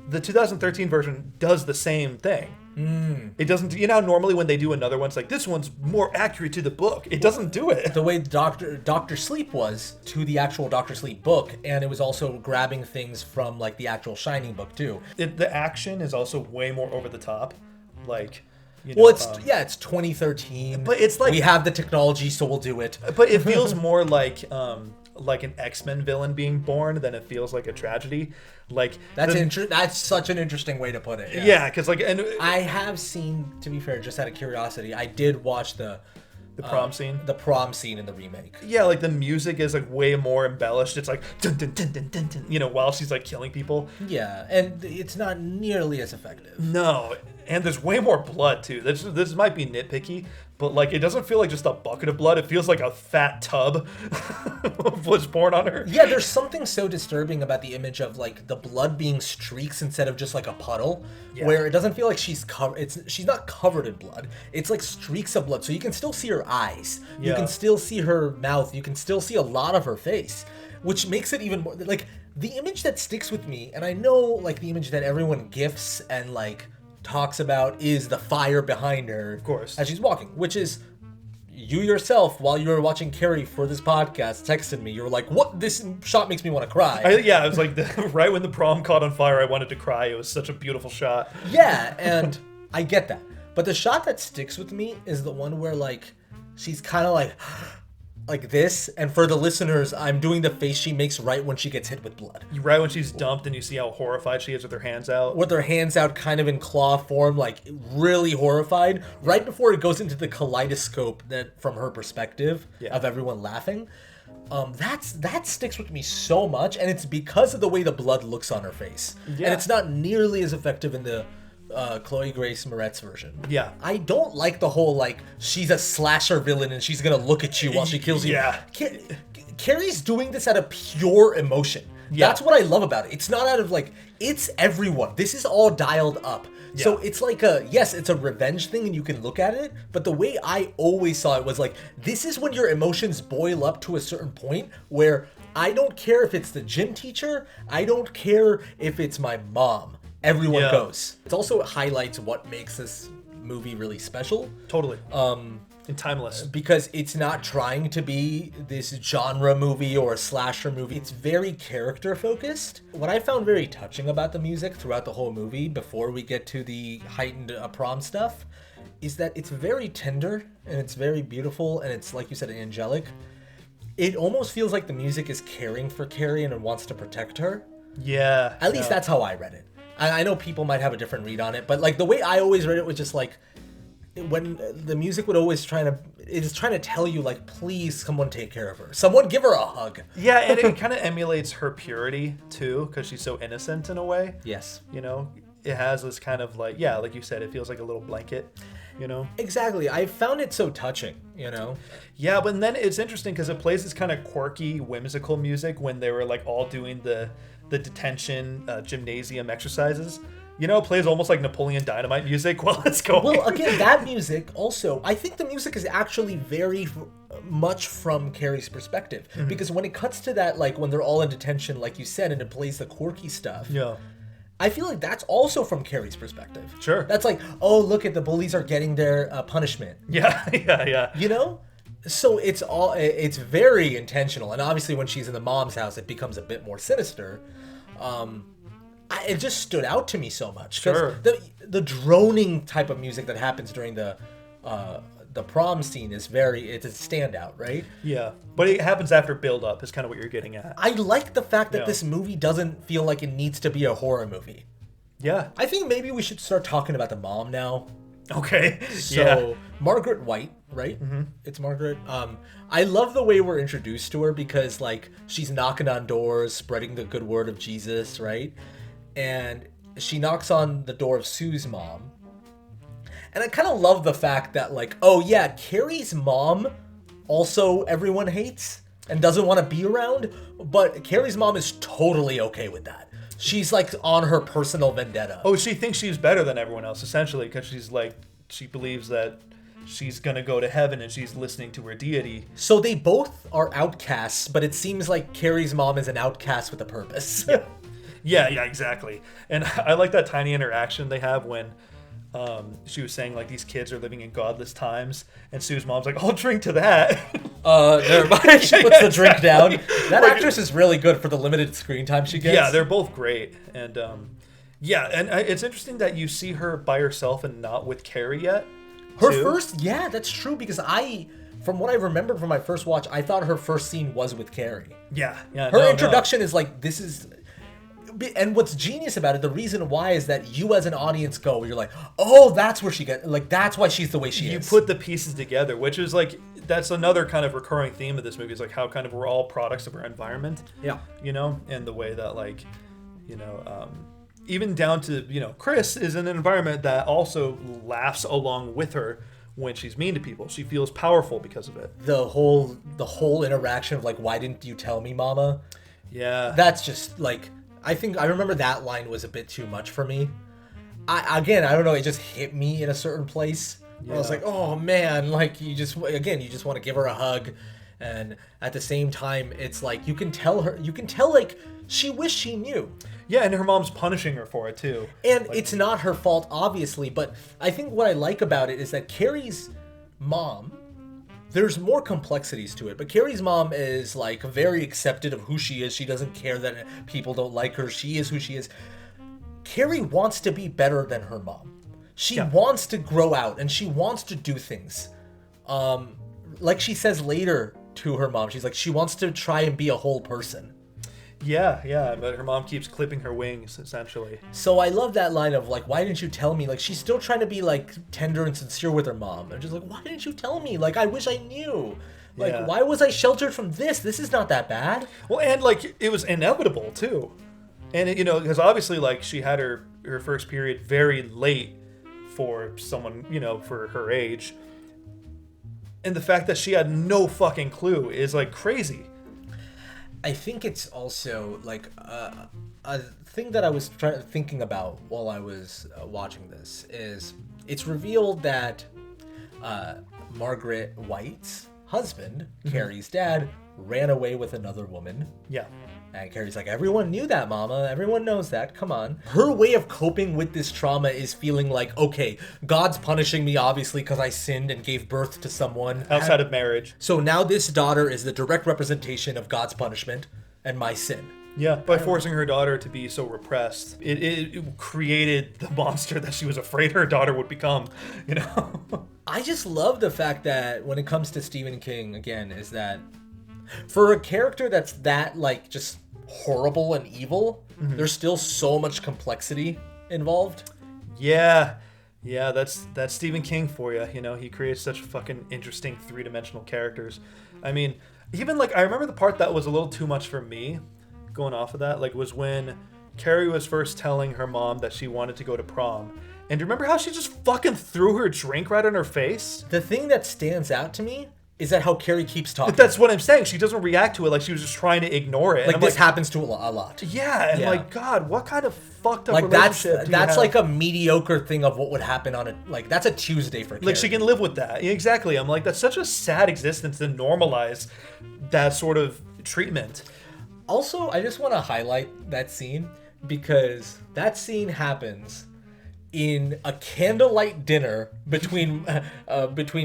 the 2013 version does the same thing. It doesn't, you know, normally when they do another one, it's like, this one's more accurate to the book. It doesn't do it. The way Doctor Sleep was to the actual Doctor Sleep book, and it was also grabbing things from, like, the actual Shining book, too. The action is also way more over the top. Like, you well, know, it's 2013. But it's like... we have the technology, so we'll do it. But it feels more like an X-Men villain being born than it feels like a tragedy. Like, that's such an interesting way to put it. Yeah, because like, and I have seen, to be fair, just out of curiosity, I did watch the prom scene. The prom scene in the remake. Yeah, like the music is like way more embellished. It's like dun, dun, dun, dun, dun, dun, you know, while she's like killing people. Yeah, and it's not nearly as effective. No, and there's way more blood too. This might be nitpicky, but like it doesn't feel like just a bucket of blood. It feels like a fat tub was poured on her. Yeah, there's something so disturbing about the image of like the blood being streaks instead of just like a puddle, where it doesn't feel like she's not covered in blood. It's like streaks of blood, so you can still see her eyes. Yeah. You can still see her mouth. You can still see a lot of her face, which makes it even more like the image that sticks with me. And I know like the image that everyone gifs and like talks about is the fire behind her, of course, as she's walking, which is you yourself, while you were watching Carrie for this podcast, texted me. You were like, what? This shot makes me want to cry. I was like, right when the prom caught on fire, I wanted to cry. It was such a beautiful shot. Yeah, and I get that. But the shot that sticks with me is the one where, like, she's kind of like this. And for the listeners, I'm doing the face she makes right when she gets hit with blood. Right when she's dumped and you see how horrified she is with her hands out. With her hands out kind of in claw form, like really horrified. Right before it goes into the kaleidoscope that from her perspective of everyone laughing. That sticks with me so much. And it's because of the way the blood looks on her face. Yeah. And it's not nearly as effective in the Chloe Grace Moretz version. Yeah. I don't like the whole, like, she's a slasher villain and she's gonna look at you while she kills you. Yeah. Carrie's doing this out of pure emotion. Yeah. That's what I love about it. It's not out of, like, it's everyone. This is all dialed up. Yeah. So it's like it's a revenge thing and you can look at it, but the way I always saw it was like, this is when your emotions boil up to a certain point where I don't care if it's the gym teacher, I don't care if it's my mom. Everyone goes. It also highlights what makes this movie really special. Totally. And timeless. Because it's not trying to be this genre movie or a slasher movie. It's very character focused. What I found very touching about the music throughout the whole movie, before we get to the heightened prom stuff, is that it's very tender and it's very beautiful and it's, like you said, angelic. It almost feels like the music is caring for Carrie and it wants to protect her. Yeah. At least that's how I read it. I know people might have a different read on it, but like the way I always read it was just like when the music would always trying to tell you like, please someone take care of her. Someone give her a hug. Yeah, and it kind of emulates her purity too, because she's so innocent in a way. Yes. You know, it has this kind of like, yeah, like you said, it feels like a little blanket, you know? Exactly. I found it so touching, you know? Yeah, but then it's interesting because it plays this kind of quirky, whimsical music when they were like all doing the detention gymnasium exercises. You know, it plays almost like Napoleon Dynamite music while it's going. Well, again, that music also, I think the music is actually very much from Carrie's perspective. Mm-hmm. Because when it cuts to that, like when they're all in detention, like you said, and it plays the quirky stuff. Yeah. I feel like that's also from Carrie's perspective. Sure. That's like, oh, look at the bullies are getting their punishment. Yeah. You know? So it's very intentional. And obviously when she's in the mom's house, it becomes a bit more sinister. It just stood out to me so much. Sure. The droning type of music that happens during the prom scene it's a standout, right? Yeah. But it happens after build up is kind of what you're getting at. I like the fact that this movie doesn't feel like it needs to be a horror movie. Yeah. I think maybe we should start talking about the mom now. Okay. So Margaret White, right? Mm-hmm. It's Margaret. I love the way we're introduced to her because like she's knocking on doors, spreading the good word of Jesus, right? And she knocks on the door of Sue's mom. And I kind of love the fact that like, oh yeah, Carrie's mom also everyone hates. and doesn't want to be around, but Carrie's mom is totally okay with that. She's like on her personal vendetta. Oh, she thinks she's better than everyone else, essentially, because she believes that she's gonna go to heaven and she's listening to her deity. So they both are outcasts, but it seems like Carrie's mom is an outcast with a purpose. Yeah, exactly. And I like that tiny interaction they have when she was saying, like, these kids are living in godless times, and Sue's mom's like, I'll drink to that. Never mind. She puts the drink down. That actress is really good for the limited screen time she gets. Yeah, they're both great. And it's interesting that you see her by herself and not with Carrie yet. Yeah, that's true, because from what I remember from my first watch, I thought her first scene was with Carrie. Yeah. Her introduction is like, this is... And what's genius about it, the reason why is that you as an audience you're like, oh, that's where she gets, like, that's why she's the way she is. You put the pieces together, which is like, that's another kind of recurring theme of this movie, is like how kind of we're all products of our environment. Yeah. You know, and the way that, like, you know, even down to, you know, Chris is in an environment that also laughs along with her when she's mean to people. She feels powerful because of it. The whole interaction of like, why didn't you tell me, mama? Yeah. That's just like, I think I remember that line was a bit too much for me. I don't know, it just hit me in a certain place. Yeah. I was like, oh man, like you just want to give her a hug, and at the same time, it's like you can tell like she wished she knew. Yeah, and her mom's punishing her for it too. And like, it's not her fault, obviously, but I think what I like about it is that Carrie's mom, there's more complexities to it, but Carrie's mom is like very accepted of who she is. She doesn't care that people don't like her. She is who she is. Carrie wants to be better than her mom. She wants to grow out and she wants to do things. Like she says later to her mom, she's like, she wants to try and be a whole person. Yeah, but her mom keeps clipping her wings, essentially. So I love that line of like, why didn't you tell me? Like, she's still trying to be like tender and sincere with her mom. I'm just like, why didn't you tell me? Like, I wish I knew. Like, why was I sheltered from this? This is not that bad. Well, and like, it was inevitable too. And it, you know, because obviously like she had her first period very late for someone, you know, for her age. And the fact that she had no fucking clue is like crazy. I think it's also like a thing that I was thinking about while I was watching this is it's revealed that Margaret White's husband, Carrie's dad, ran away with another woman. Yeah. And Carrie's like, everyone knew that, mama. Everyone knows that. Come on. Her way of coping with this trauma is feeling like, okay, God's punishing me, obviously, because I sinned and gave birth to someone. Outside of marriage. So now this daughter is the direct representation of God's punishment and my sin. Yeah, by forcing her daughter to be so repressed, it created the monster that she was afraid her daughter would become, you know? I just love the fact that when it comes to Stephen King, again, is that for a character that's that, like, just horrible and evil, there's still so much complexity involved. Yeah, that's Stephen King for you. You know, he creates such fucking interesting three-dimensional characters. I mean, even like I remember the part that was a little too much for me, going off of that, like was when Carrie was first telling her mom that she wanted to go to prom. And do you remember how she just fucking threw her drink right in her face? The thing that stands out to me is that how Carrie keeps talking. But that's what I'm saying. She doesn't react to it like she was just trying to ignore it. Like this happens to a lot. Yeah, and like, God, what kind of fucked up relationship that's like a mediocre thing of what would happen on a, like, that's a Tuesday for Carrie. Like, she can live with that. Yeah, exactly. I'm like, that's such a sad existence to normalize that sort of treatment. Also, I just want to highlight that scene because that scene happens in a candlelight dinner between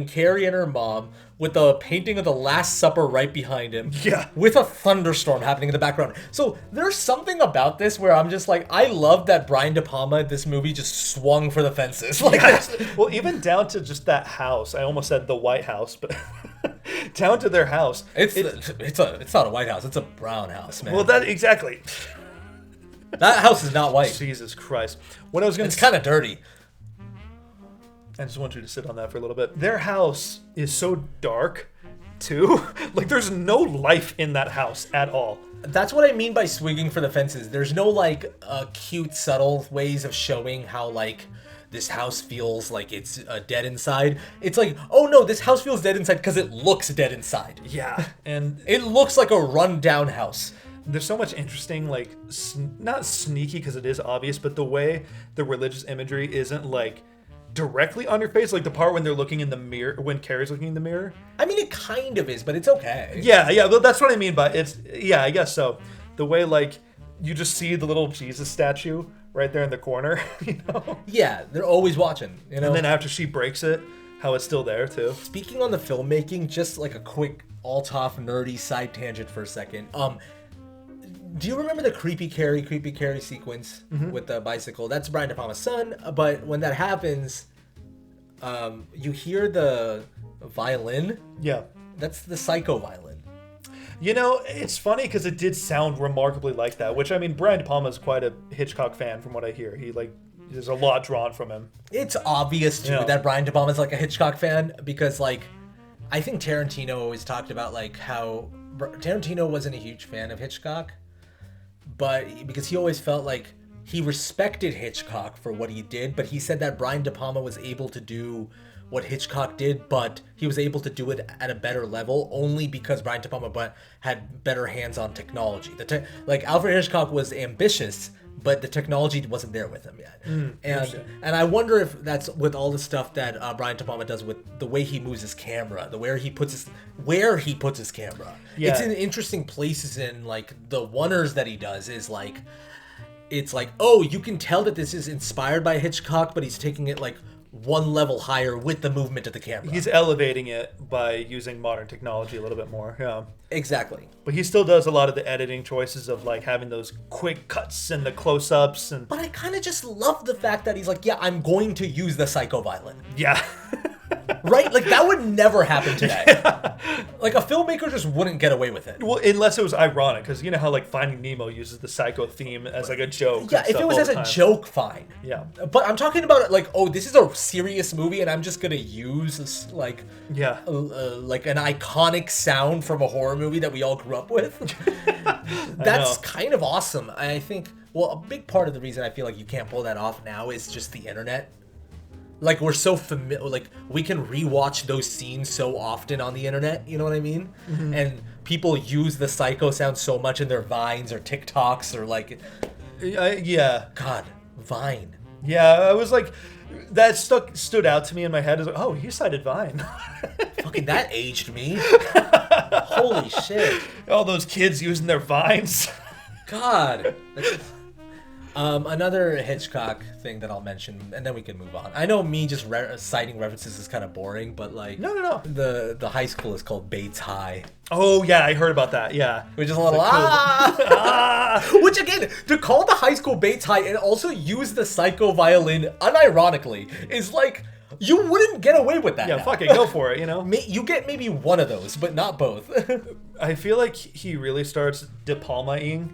Carrie and her mom, with the painting of the Last Supper right behind him. Yeah. With a thunderstorm happening in the background. So there's something about this where I'm just like, I love that Brian De Palma, this movie, just swung for the fences. Like, well, even down to just that house. I almost said the White House, but down to their house. It's not a White House. It's a brown house, man. Well, that exactly. That house is not white. Jesus Christ. What I was gonna It's kind of dirty. I just want you to sit on that for a little bit. Their house is so dark, too. Like, there's no life in that house at all. That's what I mean by swinging for the fences. There's no, like, cute, subtle ways of showing how, like, this house feels like it's dead inside. It's like, oh no, this house feels dead inside because it looks dead inside. Yeah, and it looks like a rundown house. There's so much interesting, like, not sneaky because it is obvious, but the way the religious imagery isn't like directly on your face, like the part when they're looking in the mirror, when Carrie's looking in the mirror. I mean, it kind of is, but it's okay. Yeah, but that's what I mean by it's. Yeah, I guess so. The way, like, you just see the little Jesus statue right there in the corner, you know? Yeah, they're always watching, you know? And then after she breaks it, how it's still there, too. Speaking on the filmmaking, just like a quick Altaf nerdy side tangent for a second. Do you remember the creepy Carrie sequence with the bicycle? That's Brian De Palma's son, but when that happens, you hear the violin. Yeah. That's the psycho violin. You know, it's funny because it did sound remarkably like that, which, I mean, Brian De Palma is quite a Hitchcock fan from what I hear. There's a lot drawn from him. It's obvious, too, that Brian De Palma is like a Hitchcock fan because, like, I think Tarantino always talked about, like, how Tarantino wasn't a huge fan of Hitchcock. But because he always felt like he respected Hitchcock for what he did, but he said that Brian De Palma was able to do what Hitchcock did, but he was able to do it at a better level only because Brian De Palma had better hands-on technology. Like Alfred Hitchcock was ambitious, but the technology wasn't there with him yet. And I wonder if that's with all the stuff that Brian De Palma does with the way he moves his camera, where he puts his camera. Yeah. It's in interesting places in like the oneers that he does is like, it's like, oh, you can tell that this is inspired by Hitchcock, but he's taking it like one level higher with the movement of the camera. He's elevating it by using modern technology a little bit more. Yeah. Exactly. But he still does a lot of the editing choices of like having those quick cuts and the close-ups and. But I kind of just love the fact that he's like, yeah, I'm going to use the psycho violin. Yeah. Right? Like that would never happen today. Yeah. Like a filmmaker just wouldn't get away with it. Well, unless it was ironic, because you know how like Finding Nemo uses the psycho theme as like a joke. Yeah, if it was as a joke, fine. Yeah. But I'm talking about it like, oh, this is a serious movie, and I'm just gonna use this like, like an iconic sound from a horror movie that we all grew up with. That's kind of awesome. I think. Well, a big part of the reason I feel like you can't pull that off now is just the internet. Like, we're so familiar, like, we can rewatch those scenes so often on the internet, you know what I mean? Mm-hmm. And people use the psycho sound so much in their Vines or TikToks or, like... yeah. God, Vine. Yeah, I was like, that stood out to me in my head. I was like, oh, he cited Vine. Fucking, that aged me. Holy shit. All those kids using their Vines. God. Another Hitchcock thing that I'll mention, and then we can move on. I know me just citing references is kind of boring, but like... No. The high school is called Bates High. Oh, yeah, I heard about that, yeah. Which is a little... Which, again, to call the high school Bates High and also use the psycho violin unironically is like... You wouldn't get away with that. Yeah, now. Fuck it, go for it, you know? You get maybe one of those, but not both. I feel like he really starts De Palma-ing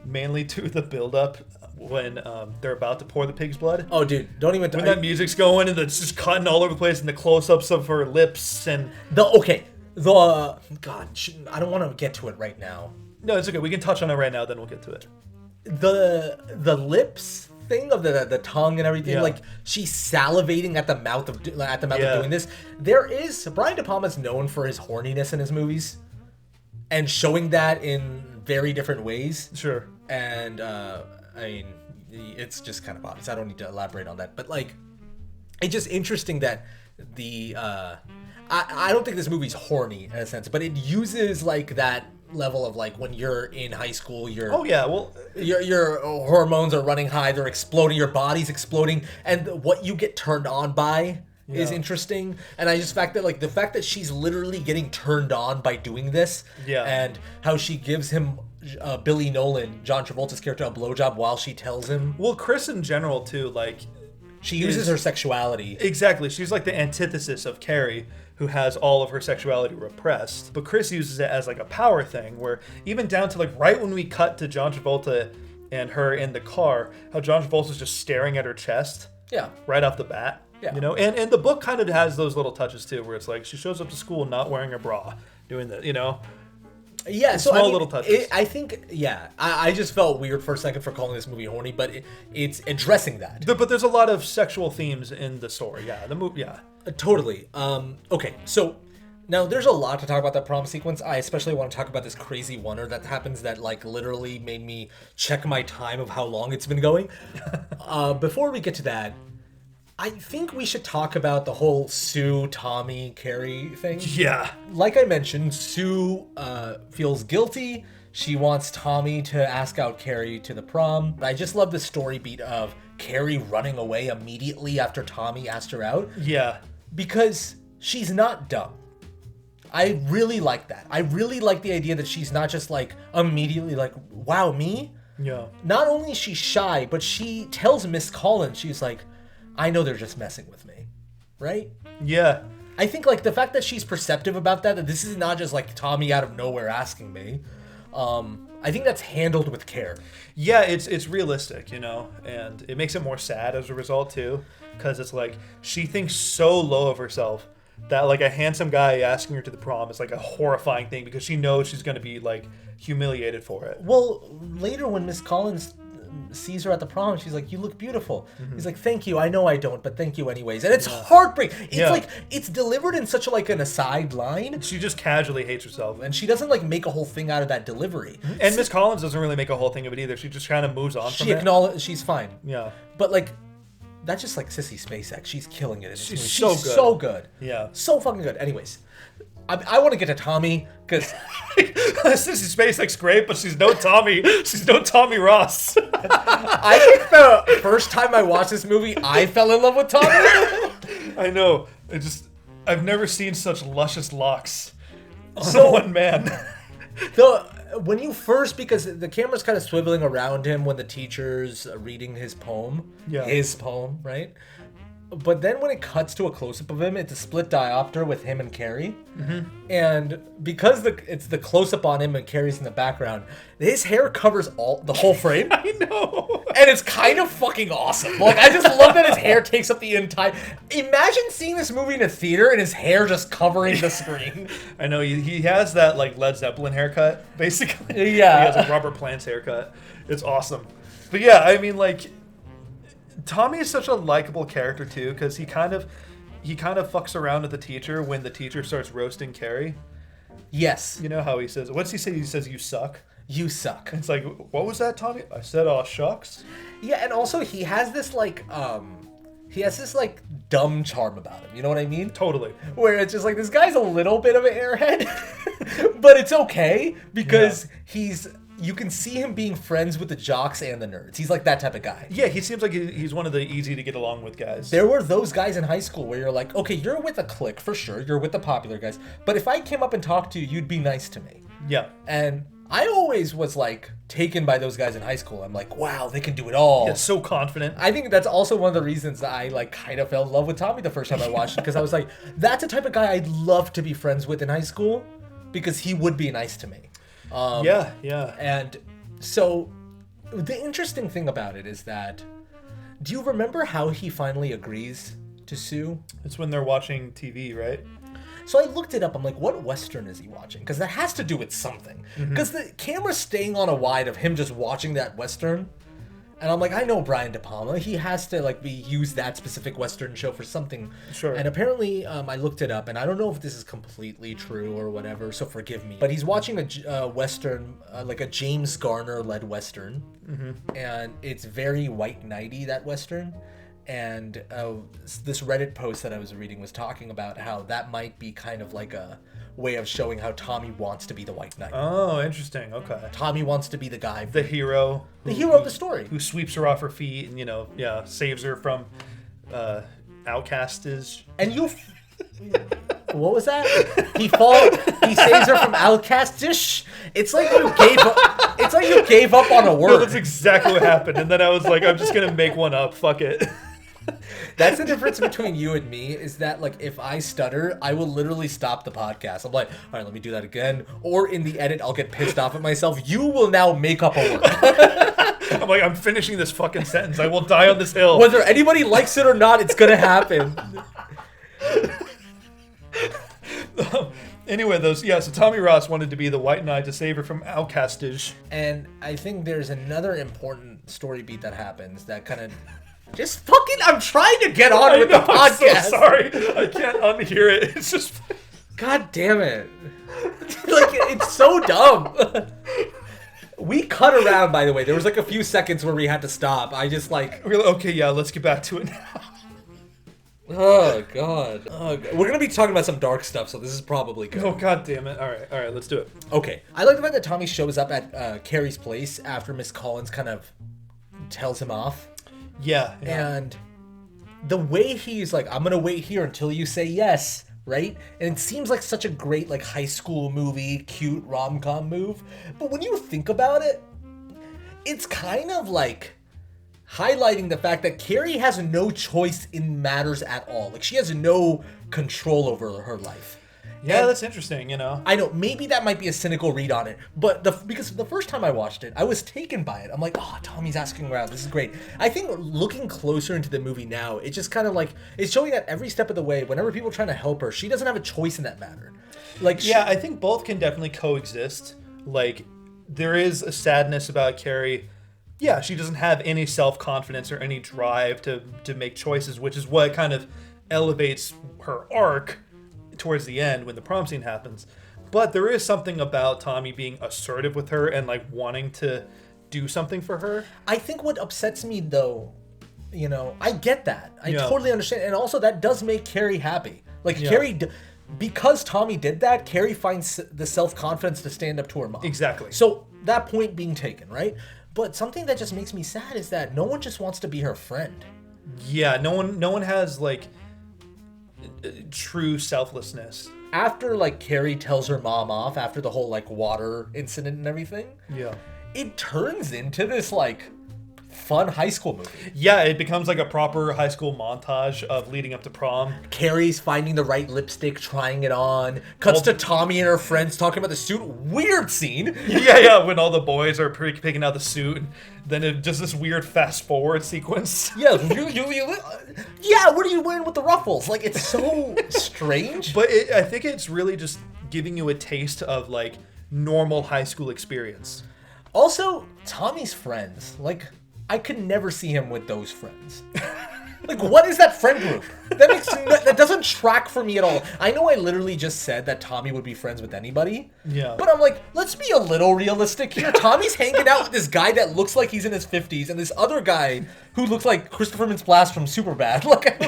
mainly to the build-up when they're about to pour the pig's blood. Oh, dude, don't even... When that music's going and it's just cutting all over the place and the close-ups of her lips and... God, I don't want to get to it right now. No, it's okay. We can touch on it right now, then we'll get to it. The lips thing of the tongue and everything, like she's salivating at the mouth of doing this. Brian De Palma's known for his horniness in his movies and showing that in very different ways. Sure. And I mean, it's just kind of obvious. I don't need to elaborate on that, but like, it's just interesting that I don't think this movie's horny in a sense, but it uses like that level of like when you're in high school, your hormones are running high, they're exploding, your body's exploding, and what you get turned on by is interesting. And the fact that she's literally getting turned on by doing this, and how she gives him Billy Nolan, John Travolta's character, a blowjob while she tells him. Well, Chris in general too, like she uses her sexuality. Exactly, she's like the antithesis of Carrie, who has all of her sexuality repressed. But Chris uses it as like a power thing, where even down to like right when we cut to John Travolta and her in the car, how John Travolta's just staring at her chest. Yeah. Right off the bat. Yeah. You know, and the book kind of has those little touches too, where it's like she shows up to school not wearing a bra, doing that, you know. Yeah, so small little touches. I think, I just felt weird for a second for calling this movie horny, but it's addressing that. But there's a lot of sexual themes in the story. Yeah, the movie. Yeah, totally. Okay, so now there's a lot to talk about that prom sequence. I especially want to talk about this crazy wonder that happens that like literally made me check my time of how long it's been going. Before we get to that, I think we should talk about the whole Sue, Tommy, Carrie thing. Yeah. Like I mentioned, Sue feels guilty. She wants Tommy to ask out Carrie to the prom. I just love the story beat of Carrie running away immediately after Tommy asked her out. Yeah. Because she's not dumb. I really like that. I really like the idea that she's not just like immediately like, wow, me? Yeah. Not only is she shy, but she tells Miss Collins, she's like, I know they're just messing with me, right? Yeah. I think like the fact that she's perceptive about that this is not just like Tommy out of nowhere asking me. I think that's handled with care. Yeah, it's realistic, you know, and it makes it more sad as a result too, because it's like she thinks so low of herself that like a handsome guy asking her to the prom is like a horrifying thing because she knows she's going to be like humiliated for it. Well, later when Miss Collins sees her at the prom, she's like, you look beautiful. He's like, thank you, I know I don't, but thank you anyways. And it's heartbreaking. It's like it's delivered in such a, like an aside line. She just casually hates herself, and she doesn't like make a whole thing out of that delivery. And Miss Collins doesn't really make a whole thing of it either. She just kind of moves on from it. She acknowledges she's fine. Yeah, but like that's just like Sissy Spacek. She's killing it. She's so good. Yeah, so fucking good. Anyways, I want to get to Tommy because Sissy Spacek's great, but she's no Tommy. She's no Tommy Ross. I think the first time I watched this movie, I fell in love with Tommy. I know. I've never seen such luscious locks on one man. When you first, because the camera's kind of swiveling around him when the teacher's reading his poem. Yeah. His poem, right? But then when it cuts to a close-up of him, it's a split diopter with him and Carrie. And because it's the close-up on him and Carrie's in the background, his hair covers the whole frame. I know. And it's kind of fucking awesome. Like, I just love that his hair takes up the entire... Imagine seeing this movie in a theater and his hair just covering the screen. I know. He has that, like, Led Zeppelin haircut, basically. Yeah. He has a Robert Plant's haircut. It's awesome. But yeah, I mean, like... Tommy is such a likable character too, because he kind of fucks around with the teacher when the teacher starts roasting Carrie. Yes. You know how he says, what's he say? He says, you suck. You suck. It's like, what was that, Tommy? I said, aw, shucks. Yeah, and also he has this like dumb charm about him. You know what I mean? Totally. Where it's just like, this guy's a little bit of an airhead, but it's okay because you can see him being friends with the jocks and the nerds. He's like that type of guy. Yeah, he seems like he's one of the easy to get along with guys. There were those guys in high school where you're like, okay, you're with a clique for sure. You're with the popular guys. But if I came up and talked to you, you'd be nice to me. Yeah. And I always was like taken by those guys in high school. I'm like, wow, they can do it all. Yeah, so confident. I think that's also one of the reasons that I like kind of fell in love with Tommy the first time I watched it, because I was like, that's the type of guy I'd love to be friends with in high school because he would be nice to me. Yeah. And so the interesting thing about it is that, do you remember how he finally agrees to Sue? It's when they're watching TV, right? So I looked it up. I'm like, what Western is he watching? Because that has to do with something. Because the camera's staying on a wide of him just watching that Western. And I'm like, I know Brian De Palma. He has to like use that specific Western show for something. Sure. And apparently, I looked it up, and I don't know if this is completely true or whatever, so forgive me. But he's watching a Western, like a James Garner-led Western. And it's very white knighty, that Western. And this Reddit post that I was reading was talking about how that might be kind of like a way of showing how Tommy wants to be the White Knight. Oh, interesting. Okay. Tommy wants to be the guy. The hero. The hero of the story. Who sweeps her off her feet and, saves her from Outcast is... And you... What was that? He saves her from Outcast-ish. It's like you gave up. It's like you gave up on a word. No, that's exactly what happened. And then I was like, I'm just going to make one up. Fuck it. That's the difference between you and me, is that like if I stutter, I will literally stop the podcast. I'm like, all right, let me do that again. Or in the edit, I'll get pissed off at myself. You will now make up a word. I'm like, I'm finishing this fucking sentence. I will die on this hill. Whether anybody likes it or not, it's going to happen. Anyway, so Tommy Ross wanted to be the white knight to save her from outcastage. And I think there's another important story beat that happens that kind of just fucking. I'm trying to get on with the podcast. I'm so sorry, I can't unhear it. It's just. God damn it! Like it's so dumb. We cut around, by the way. There was like a few seconds where we had to stop. I just like. Okay, yeah, let's get back to it now. Oh god. We're gonna be talking about some dark stuff, so this is probably good. Oh god damn it! All right, let's do it. Okay, I like the fact that Tommy shows up at Carrie's place after Miss Collins kind of tells him off. Yeah. And the way he's like, I'm gonna wait here until you say yes, right? And it seems like such a great like high school movie, cute rom-com move. But when you think about it, it's kind of like highlighting the fact that Carrie has no choice in matters at all. Like she has no control over her life. Yeah, that's interesting, you know. I know, maybe that might be a cynical read on it, but because the first time I watched it, I was taken by it. I'm like, oh, Tommy's asking around. This is great. I think looking closer into the movie now, it's just kind of like, it's showing that every step of the way, whenever people are trying to help her, she doesn't have a choice in that matter. Like, yeah, I think both can definitely coexist. Like, there is a sadness about Carrie. Yeah, she doesn't have any self-confidence or any drive to make choices, which is what kind of elevates her arc towards the end when the prom scene happens. But there is something about Tommy being assertive with her and like wanting to do something for her. I think what upsets me though, you know, I get that. I totally understand. And also that does make Carrie happy. Like Carrie, because Tommy did that, Carrie finds the self-confidence to stand up to her mom. Exactly. So that point being taken, right? But something that just makes me sad is that no one just wants to be her friend. Yeah, no one has like true selflessness. After like Carrie tells her mom off after the whole like water incident and everything, it turns into this like fun high school movie. Yeah, it becomes like a proper high school montage of leading up to prom. Carrie's finding the right lipstick, trying it on. Cuts to Tommy and her friends talking about the suit. Weird scene. Yeah, when all the boys are picking out the suit. Then it just this weird fast forward sequence. Yeah, yeah, what are you wearing with the ruffles? Like, it's so strange. But I think it's really just giving you a taste of like normal high school experience. Also, Tommy's friends, like, I could never see him with those friends. Like, what is that friend group? That doesn't track for me at all. I know I literally just said that Tommy would be friends with anybody. Yeah. But I'm like, let's be a little realistic here. Tommy's hanging out with this guy that looks like he's in his 50s and this other guy who looks like Christopher Mintz-Plasse from Superbad. Like,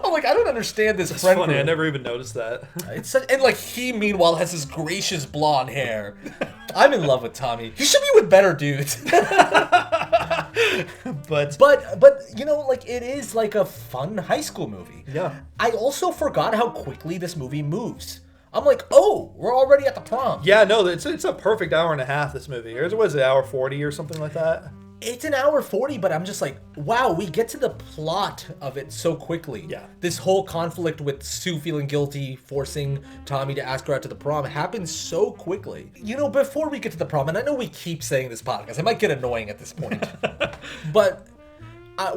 I'm like, I don't understand this friend funny. group. I never even noticed that. And like he meanwhile has this gracious blonde hair. I'm in love with Tommy. He should be with better dudes. but you know, like it is like a fun high school movie. Yeah. I also forgot how quickly this movie moves. I'm like, oh, we're already at the prom. Yeah, no, it's a perfect hour and a half, this movie. Or was it hour 40 or something like that? It's an hour 40, but I'm just like, wow, we get to the plot of it so quickly. Yeah. This whole conflict with Sue feeling guilty, forcing Tommy to ask her out to the prom happens so quickly. You know, before we get to the prom, and I know we keep saying this podcast, it might get annoying at this point, but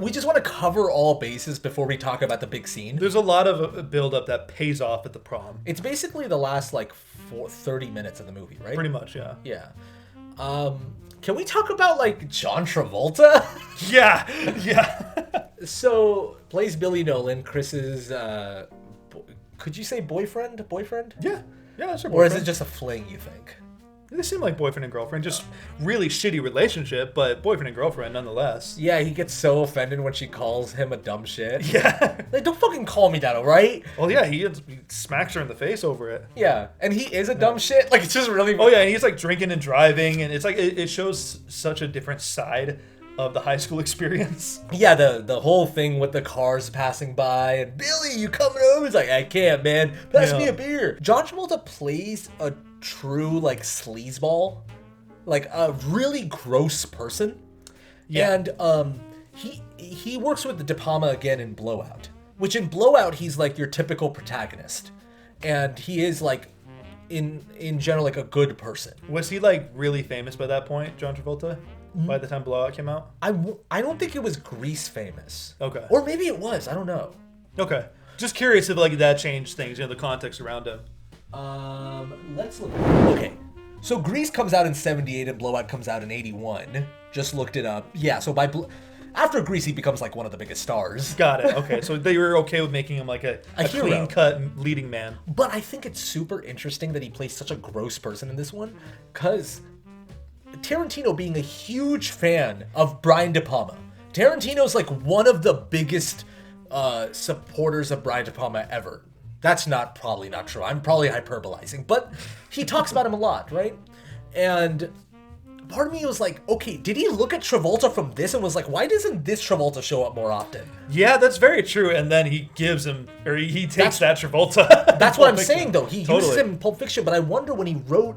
we just want to cover all bases before we talk about the big scene. There's a lot of build-up that pays off at the prom. It's basically the last, like, 30 minutes of the movie, right? Pretty much, yeah. Yeah. Can we talk about, like, John Travolta? Yeah. So, plays Billy Nolan, Chris's, could you say boyfriend? Yeah, that's her boyfriend. Or is it just a fling, you think? They seem like boyfriend and girlfriend, just really shitty relationship, but boyfriend and girlfriend nonetheless. Yeah, he gets so offended when she calls him a dumb shit. Yeah. Like, don't fucking call me that, alright? Well, yeah, he smacks her in the face over it. Yeah, and he is a dumb shit. Like, it's just really... Oh, yeah, and he's, like, drinking and driving, and it's like, it shows such a different side of the high school experience. Yeah, the whole thing with the cars passing by, and Billy, you coming over? He's like, I can't, man. Pass me a beer. John Travolta plays a true, like, sleazeball. Like, a really gross person. Yeah. And he works with De Palma again in Blowout. Which in Blowout, he's, like, your typical protagonist. And he is, like, in general, like, a good person. Was he, like, really famous by that point, John Travolta? By the time Blowout came out? I don't think it was Grease famous. Okay. Or maybe it was. I don't know. Okay. Just curious if, like, that changed things, you know, the context around him. Let's look. Okay, so Grease comes out in 78 and Blowout comes out in 81. Just looked it up. Yeah, so after Grease, he becomes like one of the biggest stars. Got it. Okay, so they were okay with making him like a clean-cut leading man. But I think it's super interesting that he plays such a gross person in this one, because Tarantino being a huge fan of Brian De Palma. Tarantino's like one of the biggest supporters of Brian De Palma ever. That's probably not true. I'm probably hyperbolizing, but he talks about him a lot, right? And part of me was like, okay, did he look at Travolta from this and was like, why doesn't this Travolta show up more often? Yeah, that's very true. And then he gives him, or he takes that Travolta. That's what I'm saying, though. He uses him in Pulp Fiction, but I wonder when he wrote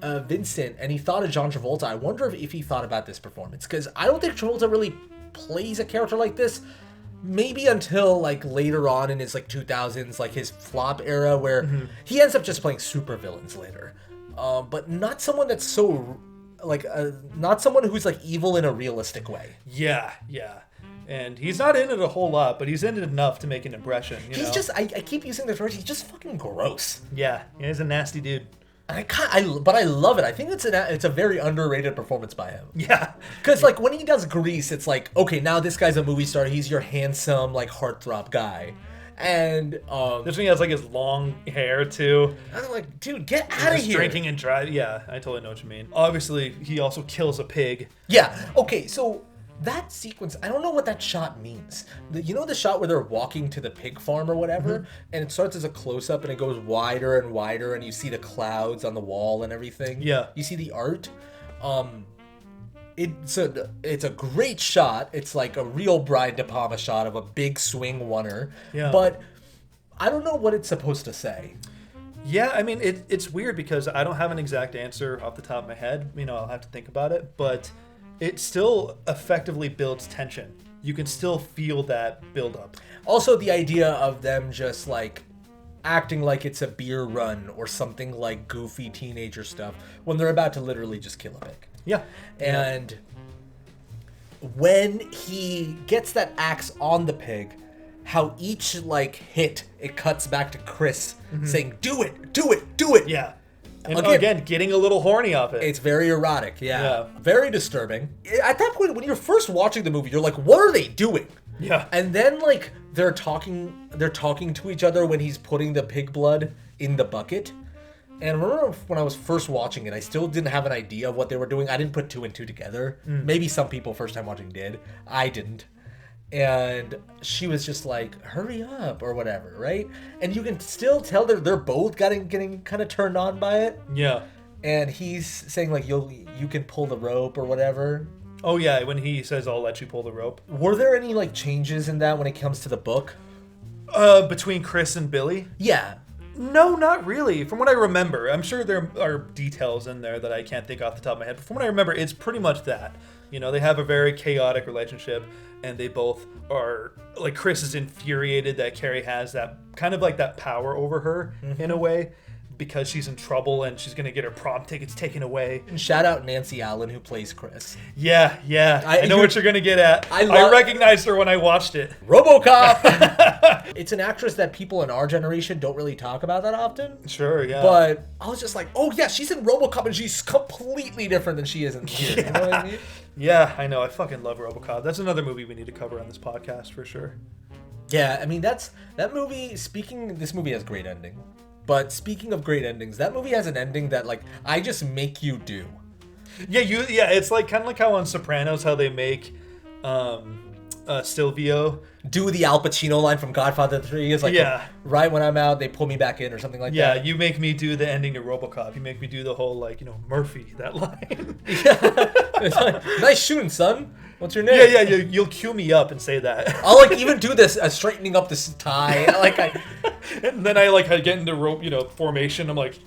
Vincent and he thought of John Travolta, I wonder if he thought about this performance, because I don't think Travolta really plays a character like this. Maybe until like later on in his like 2000s, like his flop era, where he ends up just playing super villains later, but not someone that's so like not someone who's like evil in a realistic way. Yeah, and he's not in it a whole lot, but he's in it enough to make an impression. He's just I keep using this word. He's just fucking gross. Yeah, he's a nasty dude. But I love it. I think it's a very underrated performance by him. Yeah. Because, like, when he does Grease, it's like, okay, now this guy's a movie star. He's your handsome, like, heartthrob guy. And, this one he has, like, his long hair, too. I'm like, dude, get out of here. Drinking and driving. Yeah, I totally know what you mean. Obviously, he also kills a pig. Yeah. Okay, so that sequence, I don't know what that shot means. You know the shot where they're walking to the pig farm or whatever, and it starts as a close-up and it goes wider and wider, and you see the clouds on the wall and everything. Yeah. You see the art. It's a great shot. It's like a real Brian De Palma shot of a big swing oneer. Yeah. But I don't know what it's supposed to say. Yeah, I mean, it's weird because I don't have an exact answer off the top of my head. I'll have to think about it, but it still effectively builds tension. You can still feel that buildup. Also, the idea of them just like acting like it's a beer run or something like goofy teenager stuff when they're about to literally just kill a pig. Yeah. And when he gets that axe on the pig, how each like hit, it cuts back to Chris saying, do it, do it, do it. Yeah. And again, getting a little horny off it. It's very erotic, yeah. Very disturbing. At that point, when you're first watching the movie, you're like, what are they doing? Yeah. And then, like, they're talking to each other when he's putting the pig blood in the bucket. And I remember when I was first watching it, I still didn't have an idea of what they were doing. I didn't put two and two together. Maybe some people first time watching did. I didn't. And she was just like, hurry up or whatever, right? And you can still tell they're both getting kind of turned on by it. Yeah. And he's saying like, you can pull the rope or whatever. Oh yeah, when he says, I'll let you pull the rope. Were there any like changes in that when it comes to the book? Between Chris and Billy? Yeah. No, not really. From what I remember, I'm sure there are details in there that I can't think off the top of my head. But from what I remember, it's pretty much that. They have a very chaotic relationship, and they both are, like, Chris is infuriated that Carrie has that kind of like that power over her in a way, because she's in trouble and she's going to get her prom tickets taken away. And shout out Nancy Allen, who plays Chris. Yeah. I know what you're going to get at. I recognized her when I watched it. RoboCop! It's an actress that people in our generation don't really talk about that often. Sure, yeah. But I was just like, oh yeah, she's in RoboCop and she's completely different than she is in here. Yeah. You know what I mean? Yeah, I know. I fucking love RoboCop. That's another movie we need to cover on this podcast for sure. Yeah, I mean, that movie, this movie has great ending. But speaking of great endings, that movie has an ending that, like, I just make you do. Yeah, it's like kind of like how on Sopranos, how they make Silvio do the Al Pacino line from Godfather 3. It's like, right when I'm out, they pull me back in or something like that. Yeah, you make me do the ending to RoboCop. You make me do the whole, like, Murphy, that line. Yeah. It's like, nice shooting, son. What's your name? Yeah, you'll cue me up and say that. I'll, like, even do this, straightening up this tie. And then I get into rope, formation. I'm like...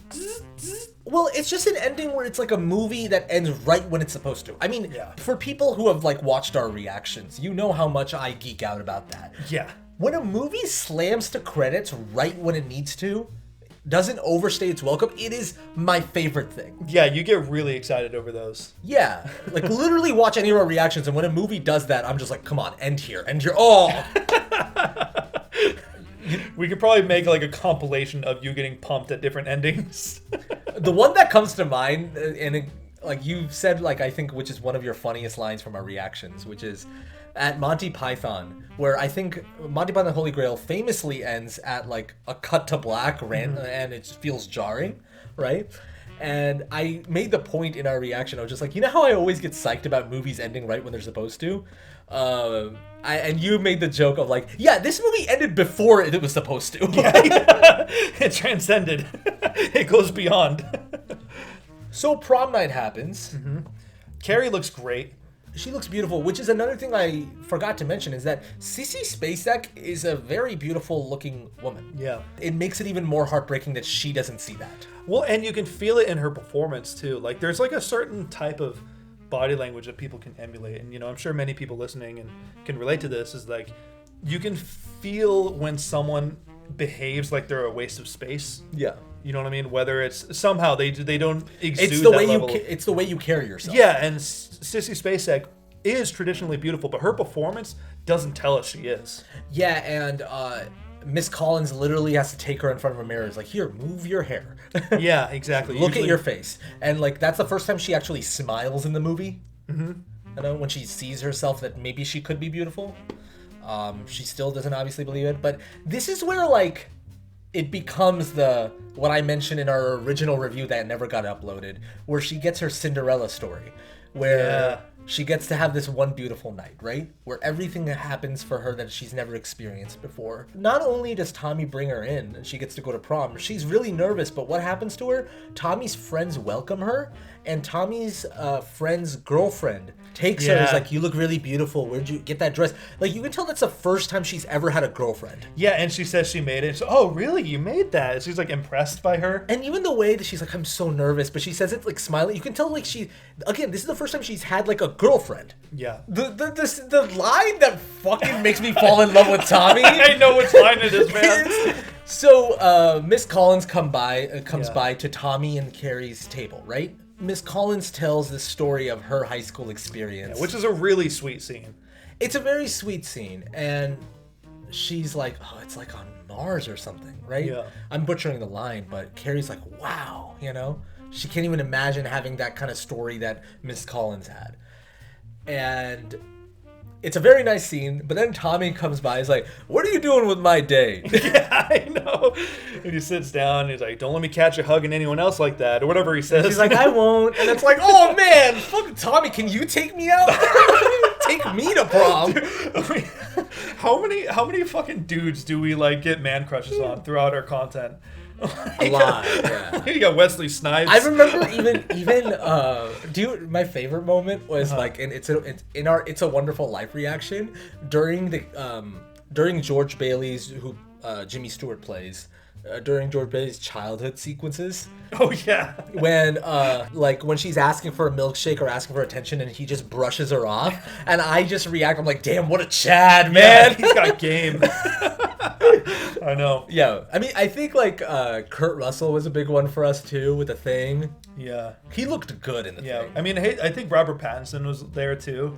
Well, it's just an ending where it's like a movie that ends right when it's supposed to. I mean, for people who have like watched our reactions, you know how much I geek out about that. Yeah. When a movie slams to credits right when it needs to, doesn't overstay its welcome, it is my favorite thing. Yeah, you get really excited over those. Yeah. Like, literally watch any of our reactions, and when a movie does that, I'm just like, come on, end here. Oh! We could probably make like a compilation of you getting pumped at different endings. The one that comes to mind, like you said, like I think, which is one of your funniest lines from our reactions, which is at Monty Python, where I think Monty Python Holy Grail famously ends at like a cut to black, and it feels jarring, right? And I made the point in our reaction. I was just like, you know how I always get psyched about movies ending right when they're supposed to? And you made the joke of like, yeah, this movie ended before it was supposed to. It transcended. It goes beyond. So prom night happens. Carrie looks great. She looks beautiful, which is another thing I forgot to mention, is that Sissy Spacek is a very beautiful looking woman. Yeah. It makes it even more heartbreaking that she doesn't see that. Well, and you can feel it in her performance too. Like there's like a certain type of body language that people can emulate. And, you know, I'm sure many people listening and can relate to this, is like you can feel when someone behaves like they're a waste of space. Yeah. You know what I mean? Whether it's somehow they don't exude It's the that way level. it's the way you carry yourself. Yeah, and Sissy Spacek is traditionally beautiful, but her performance doesn't tell us she is. Yeah, and Miss Collins literally has to take her in front of a mirror. It's like, here, move your hair. Yeah, exactly. Look at your face. And like that's the first time she actually smiles in the movie. You know, when she sees herself that maybe she could be beautiful. She still doesn't obviously believe it, but this is where like it becomes what I mentioned in our original review that never got uploaded, where she gets her Cinderella story, where she gets to have this one beautiful night, right? Where everything happens for her that she's never experienced before. Not only does Tommy bring her in and she gets to go to prom, she's really nervous, but what happens to her? Tommy's friends welcome her, and Tommy's friend's girlfriend takes her and is like, you look really beautiful. Where'd you get that dress? Like, you can tell that's the first time she's ever had a girlfriend. Yeah, and she says she made it. So, oh, really? You made that? She's like impressed by her. And even the way that she's like, I'm so nervous, but she says it like smiling. You can tell like again, this is the first time she's had like a girlfriend. Yeah. The line that fucking makes me fall in love with Tommy. I know which line it is, man. So Miss Collins comes by to Tommy and Carrie's table, right? Miss Collins tells the story of her high school experience. Yeah, which is a really sweet scene. It's a very sweet scene, and she's like, oh, it's like on Mars or something, right? Yeah. I'm butchering the line, but Carrie's like, wow, you know? She can't even imagine having that kind of story that Miss Collins had. And it's a very nice scene, but then Tommy comes by, he's like, what are you doing with my day? Yeah, I know. And he sits down and he's like, don't let me catch you hugging anyone else like that, or whatever he says. She's like, I won't. And it's like, oh man, fucking Tommy, can you take me out? Take me to prom. Dude, how many fucking dudes do we like get man crushes on throughout our content? A lot, yeah. You got Wesley Snipes. I remember my favorite moment was like, and it's our It's a Wonderful Life reaction during George Bailey's, who Jimmy Stewart plays, during George Bailey's childhood sequences. Oh yeah. When she's asking for a milkshake or asking for attention and he just brushes her off, and I just react. I'm like, damn, what a Chad, man. Yeah, he's got game. I know. Yeah, I mean, I think like Kurt Russell was a big one for us too with The Thing. Yeah, he looked good in The Thing. I mean, I think Robert Pattinson was there too.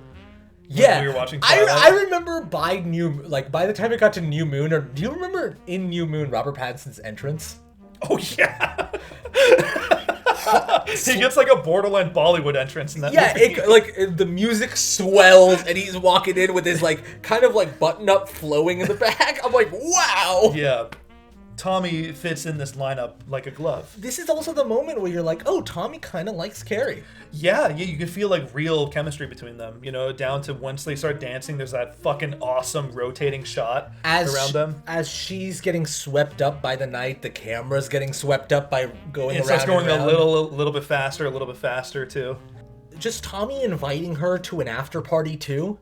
Yeah, we were watching Twilight. I remember by the time it got to New Moon, or do you remember in New Moon Robert Pattinson's entrance? Oh yeah. He gets like a borderline Bollywood entrance in that movie. The music swells and he's walking in with his like kind of like button up flowing in the back. I'm like, wow. Yeah. Tommy fits in this lineup like a glove. This is also the moment where you're like, oh, Tommy kind of likes Carrie. Yeah, you can feel like real chemistry between them, you know, down to once they start dancing, there's that fucking awesome rotating shot around them. As she's getting swept up by the night, the camera's getting swept up by going around. It starts going a little bit faster too. Just Tommy inviting her to an after party too.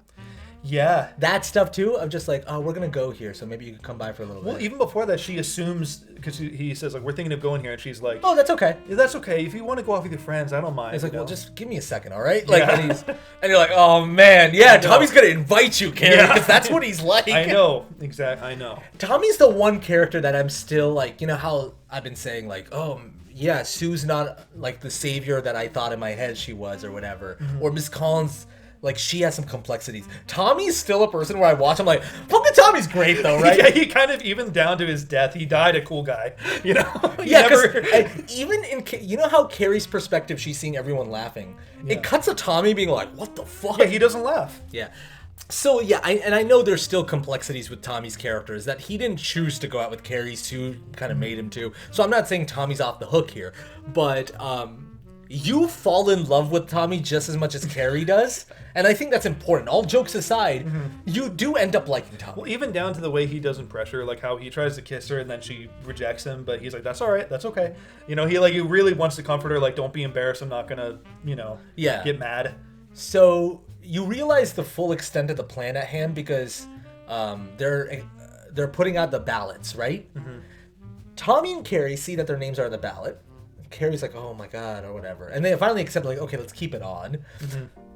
Yeah. That stuff too, of just like, oh, we're going to go here, so maybe you can come by for a little bit. Well, even before that, she assumes, because he says, like, we're thinking of going here, and she's like, oh, that's okay. Yeah, that's okay. If you want to go out with your friends, I don't mind. He's like, well, just give me a second, all right? Like, and you're like, oh, man, yeah, Tommy's going to invite you, Carrie, because that's what he's like. I know. Exactly. I know. Tommy's the one character that I'm still, like, you know how I've been saying, like, oh, yeah, Sue's not, like, the savior that I thought in my head she was or whatever. Mm-hmm. Or Miss Collins Like, she has some complexities. Tommy's still a person where I watch, I'm like, fucking Tommy's great, though, right? Yeah, he kind of, even down to his death, he died a cool guy, you know? Yeah, because even in, you know how Carrie's perspective, she's seeing everyone laughing. Yeah. It cuts to Tommy being like, what the fuck? Yeah, he doesn't laugh. Yeah. So, yeah, I know there's still complexities with Tommy's character, is that he didn't choose to go out with Carrie, Sue kind of made him to. So I'm not saying Tommy's off the hook here, but you fall in love with Tommy just as much as Carrie does. And I think that's important. All jokes aside, you do end up liking Tommy. Well, even down to the way he doesn't pressure, like how he tries to kiss her and then she rejects him, but he's like, that's all right, that's okay. You know, he really wants to comfort her, like, don't be embarrassed, I'm not gonna, you know, get mad. So you realize the full extent of the plan at hand because they're putting out the ballots, right? Tommy and Carrie see that their names are on the ballot. Carrie's like, oh my God, or whatever. And they finally accept, like, okay, let's keep it on.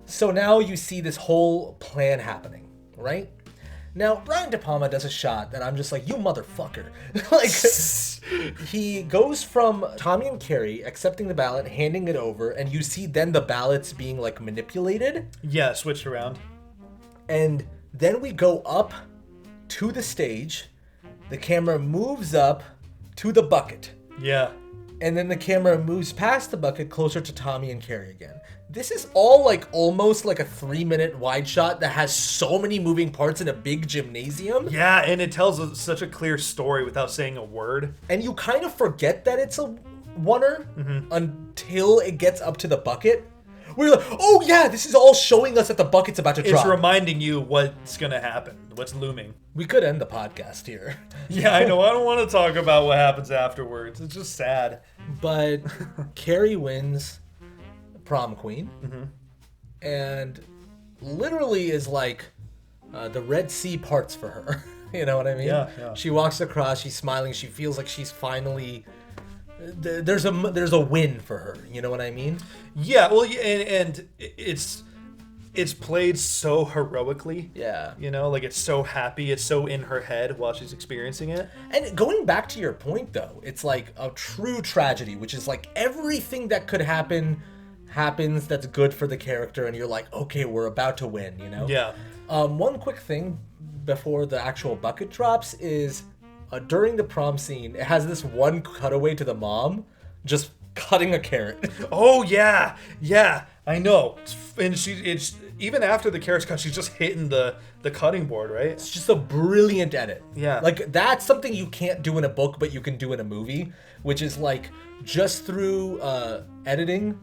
So now you see this whole plan happening, right? Now, Brian De Palma does a shot that I'm just like, you motherfucker. Like, he goes from Tommy and Carrie accepting the ballot, handing it over, and you see then the ballots being, like, manipulated. Yeah, switched around. And then we go up to the stage. The camera moves up to the bucket. Yeah. And then the camera moves past the bucket closer to Tommy and Carrie again. This is all like almost like a 3-minute wide shot that has so many moving parts in a big gymnasium. Yeah, and it tells such a clear story without saying a word. And you kind of forget that it's a oneer until it gets up to the bucket. We're like, oh yeah, this is all showing us that the bucket's about to drop. It's reminding you what's going to happen, what's looming. We could end the podcast here. Yeah, I know. I don't want to talk about what happens afterwards. It's just sad. But Carrie wins prom queen. And literally is like the Red Sea parts for her. You know what I mean? Yeah. She walks across, she's smiling, she feels like she's finally... There's a win for her, you know what I mean? Yeah, well, and it's played so heroically. Yeah. You know, like it's so happy, it's so in her head while she's experiencing it. And going back to your point, though, it's like a true tragedy, which is like everything that could happen happens that's good for the character, and you're like, okay, we're about to win, you know? Yeah. One quick thing before the actual bucket drops is... during the prom scene, it has this one cutaway to the mom just cutting a carrot. Oh yeah, I know. And it's even after the carrot's cut, she's just hitting the cutting board, right? It's just a brilliant edit. Yeah, like that's something you can't do in a book, but you can do in a movie, which is like just through editing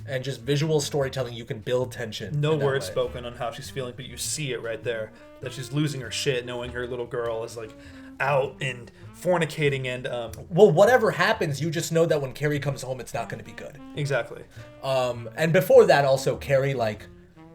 and just visual storytelling, you can build tension. No words spoken on how she's feeling, but you see it right there that she's losing her shit, knowing her little girl is like out and fornicating and well, whatever happens, you just know that when Carrie comes home, it's not going to be good. Exactly. And before that, also Carrie like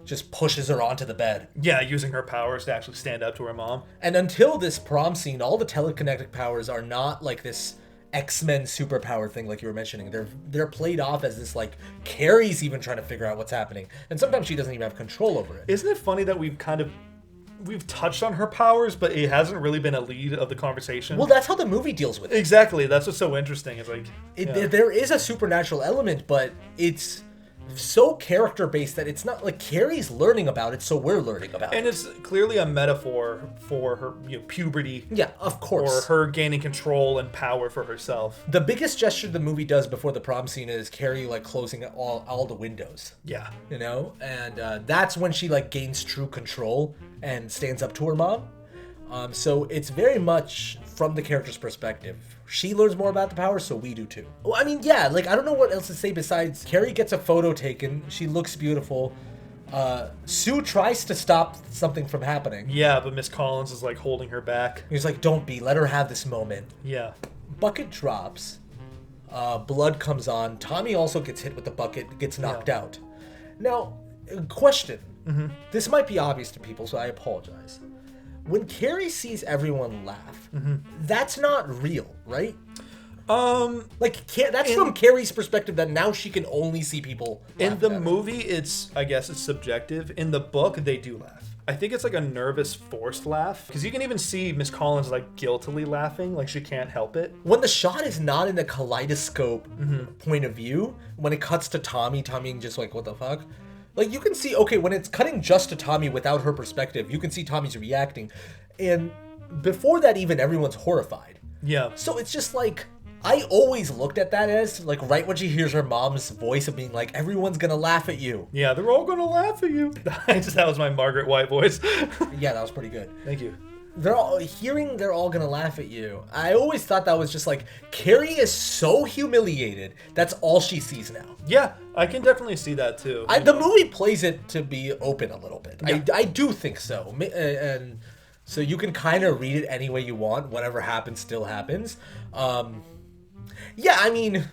just pushes her onto the bed. Yeah, using her powers to actually stand up to her mom. And until this prom scene, all the telekinetic powers are not like this X-Men superpower thing like you were mentioning. They're played off as this like Carrie's even trying to figure out what's happening, and sometimes she doesn't even have control over it. Isn't it funny that we've touched on her powers, but it hasn't really been a lead of the conversation? Well, that's how the movie deals with it. Exactly. That's what's so interesting. It's like... There is a supernatural element, but it's so character-based that it's not like Carrie's learning about it, so we're learning about it. And it's clearly a metaphor for her puberty. Yeah, of course. Or her gaining control and power for herself. The biggest gesture the movie does before the prom scene is Carrie like closing all the windows. Yeah. You know? And that's when she like gains true control and stands up to her mom. So it's very much from the character's perspective. She learns more about the power, so we do too. Well, I mean, yeah, like I don't know what else to say besides Carrie gets a photo taken. She looks beautiful. Sue tries to stop something from happening. Yeah, but Miss Collins is like holding her back. He's like, don't be, let her have this moment. Yeah. Bucket drops. Blood comes on. Tommy also gets hit with the bucket, gets knocked out. Now, question. Mm-hmm. This might be obvious to people, so I apologize. When Carrie sees everyone laugh, that's not real, right? That's from Carrie's perspective that now she can only see people laugh. In the movie, I guess it's subjective. In the book, they do laugh. I think it's like a nervous, forced laugh. Because you can even see Miss Collins like guiltily laughing, like she can't help it. When the shot is not in the kaleidoscope point of view, when it cuts to Tommy just like, what the fuck? Like, you can see, okay, when it's cutting just to Tommy without her perspective, you can see Tommy's reacting. And before that, even everyone's horrified. Yeah. So it's just like, I always looked at that as, like, right when she hears her mom's voice of being like, everyone's gonna laugh at you. Yeah, they're all gonna laugh at you. That was my Margaret White voice. Yeah, that was pretty good. Thank you. They're all gonna laugh at you. I always thought that was just like, Carrie is so humiliated. That's all she sees now. Yeah, I can definitely see that too. The movie plays it to be open a little bit. Yeah. I do think so. And so you can kind of read it any way you want. Whatever happens still happens. Yeah, I mean,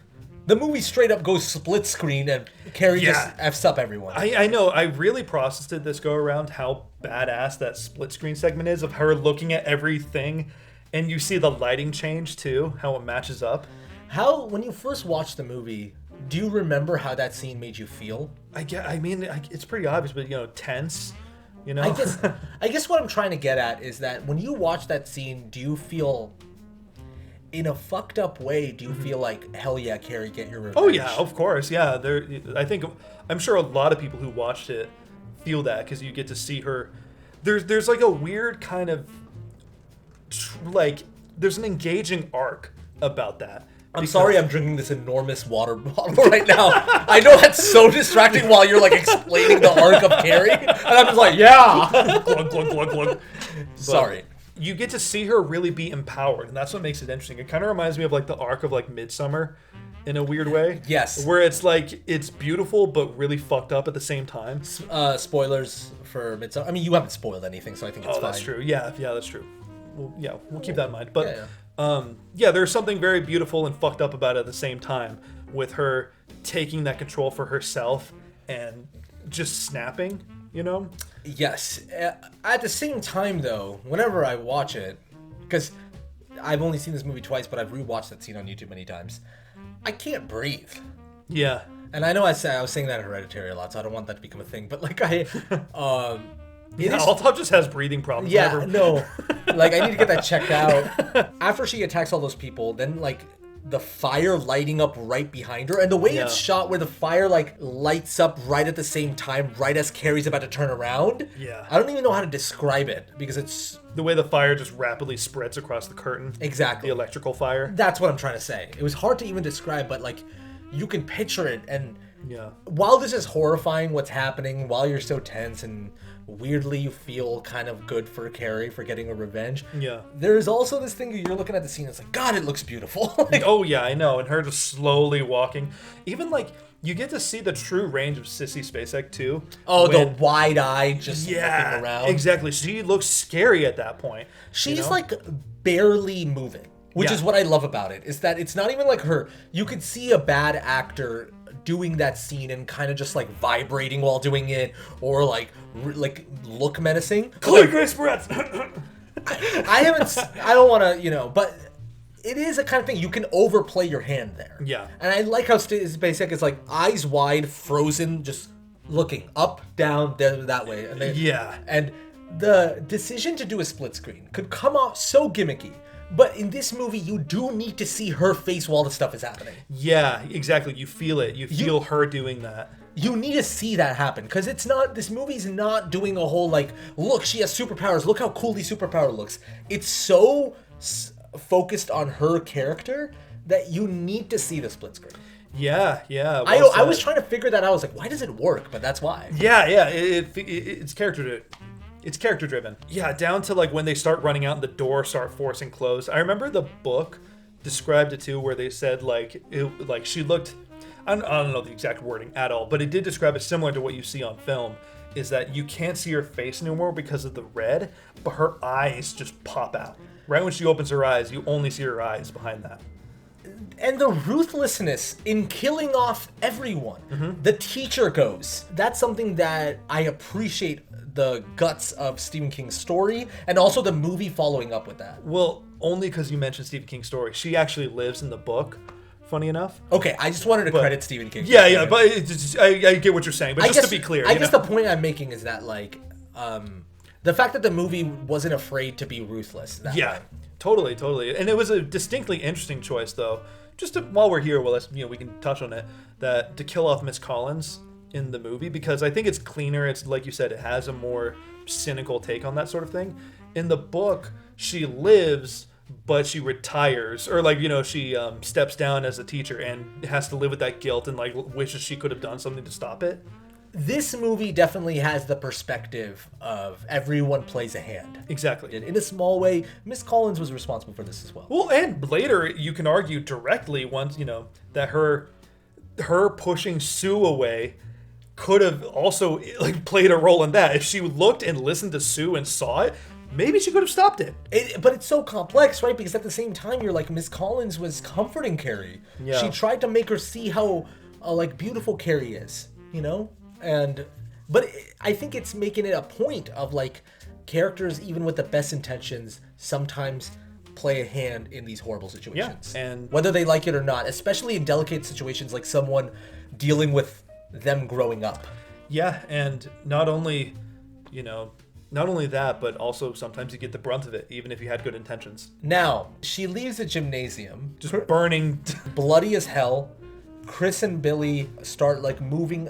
the movie straight up goes split screen and Carrie just F's up everyone. I know. I really processed it this go around how badass that split screen segment is of her looking at everything, and you see the lighting change too, how it matches up. How, when you first watched the movie, do you remember how that scene made you feel? I mean, it's pretty obvious, but tense. I guess what I'm trying to get at is that when you watch that scene, do you feel, in a fucked up way, do you feel like, hell yeah, Carrie, get your revenge? Oh yeah, of course, yeah. I'm sure a lot of people who watched it feel that because you get to see her. There's like a weird kind of there's an engaging arc about that. I'm sorry I'm drinking this enormous water bottle right now. I know that's so distracting while you're like explaining the arc of Carrie, and I'm just like, yeah. Glug, glug, glug, glug. Sorry. You get to see her really be empowered, and that's what makes it interesting. It kind of reminds me of like the arc of like Midsummer in a weird way. Yes. Where it's like, it's beautiful, but really fucked up at the same time. Spoilers for Midsummer. I mean, you haven't spoiled anything, so I think it's fine. That's true. Yeah, that's true. We'll keep that in mind. But yeah. There's something very beautiful and fucked up about it at the same time, with her taking that control for herself and just snapping, Yes. At the same time, though, whenever I watch it, because I've only seen this movie twice, but I've rewatched that scene on YouTube many times, I can't breathe. Yeah. And I know I was saying that in Hereditary a lot, so I don't want that to become a thing. But like Altaf just has breathing problems. Yeah, no. Like, I need to get that checked out. After she attacks all those people, then like the fire lighting up right behind her, and the way it's shot where the fire like lights up right at the same time, right as Carrie's about to turn around. Yeah. I don't even know how to describe it because it's the way the fire just rapidly spreads across the curtain. Exactly. The electrical fire. That's what I'm trying to say. It was hard to even describe, but like you can picture it, and while this is horrifying what's happening, while you're so tense and weirdly you feel kind of good for Carrie for getting a revenge. Yeah. There's also this thing you're looking at the scene, it's like, God, it looks beautiful. Like, oh yeah, I know. And her just slowly walking. Even like you get to see the true range of Sissy Spacek too. Oh, the wide eye just looking around. Exactly. She looks scary at that point. She's like barely moving. Which is what I love about it, is that it's not even like her. You could see a bad actor doing that scene and kind of just like vibrating while doing it, or like look menacing. Clear Grace breath. I don't want to, but it is a kind of thing you can overplay your hand there. Yeah. And I like how Spacek is like eyes wide, frozen, just looking up, down, that way. And and the decision to do a split screen could come off so gimmicky. But in this movie, you do need to see her face while the stuff is happening. Yeah, exactly. You feel it. You feel her doing that. You need to see that happen, because this movie's not doing a whole like, look, she has superpowers. Look how cool the superpower looks. It's so focused on her character that you need to see the split screen. Yeah. I was trying to figure that out. I was like, why does it work? But that's why. Yeah. It's character. It's character driven. Yeah, down to like when they start running out and the door start forcing closed. I remember the book described it too, where they said like she looked. I don't know the exact wording at all, but it did describe it similar to what you see on film. Is that you can't see her face anymore because of the red, but her eyes just pop out. Right when she opens her eyes, you only see her eyes behind that. And the ruthlessness in killing off everyone. Mm-hmm. The teacher goes. That's something that I appreciate, the guts of Stephen King's story, and also the movie following up with that. Well, only because you mentioned Stephen King's story. She actually lives in the book, funny enough. Okay, I just wanted to credit Stephen King. Yeah, but I get what you're saying. But to be clear. I guess the point I'm making is that, like, the fact that the movie wasn't afraid to be ruthless. Way. Totally. And it was a distinctly interesting choice, though. While we're here, we can touch on it. That to kill off Miss Collins in the movie because I think it's cleaner. It's like you said, it has a more cynical take on that sort of thing. In the book, she lives, but she retires, or like, you know, she steps down as a teacher and has to live with that guilt and like wishes she could have done something to stop it. This movie definitely has the perspective of everyone plays a hand. Exactly. In a small way, Miss Collins was responsible for this as well. Well, and later you can argue directly once, you know, that her pushing Sue away could have also like played a role in that. If she looked and listened to Sue and saw it, maybe she could have stopped it. But it's so complex, right? Because at the same time, you're like, Miss Collins was comforting Carrie. Yeah. She tried to make her see how like beautiful Carrie is, you know? But I think it's making it a point of like characters, even with the best intentions, sometimes play a hand in these horrible situations. Yeah, and whether they like it or not, especially in delicate situations like someone dealing with them growing up. Yeah, and not only that, but also sometimes you get the brunt of it, even if you had good intentions. Now, she leaves the gymnasium. Just burning. Bloody as hell. Chris and Billy start like moving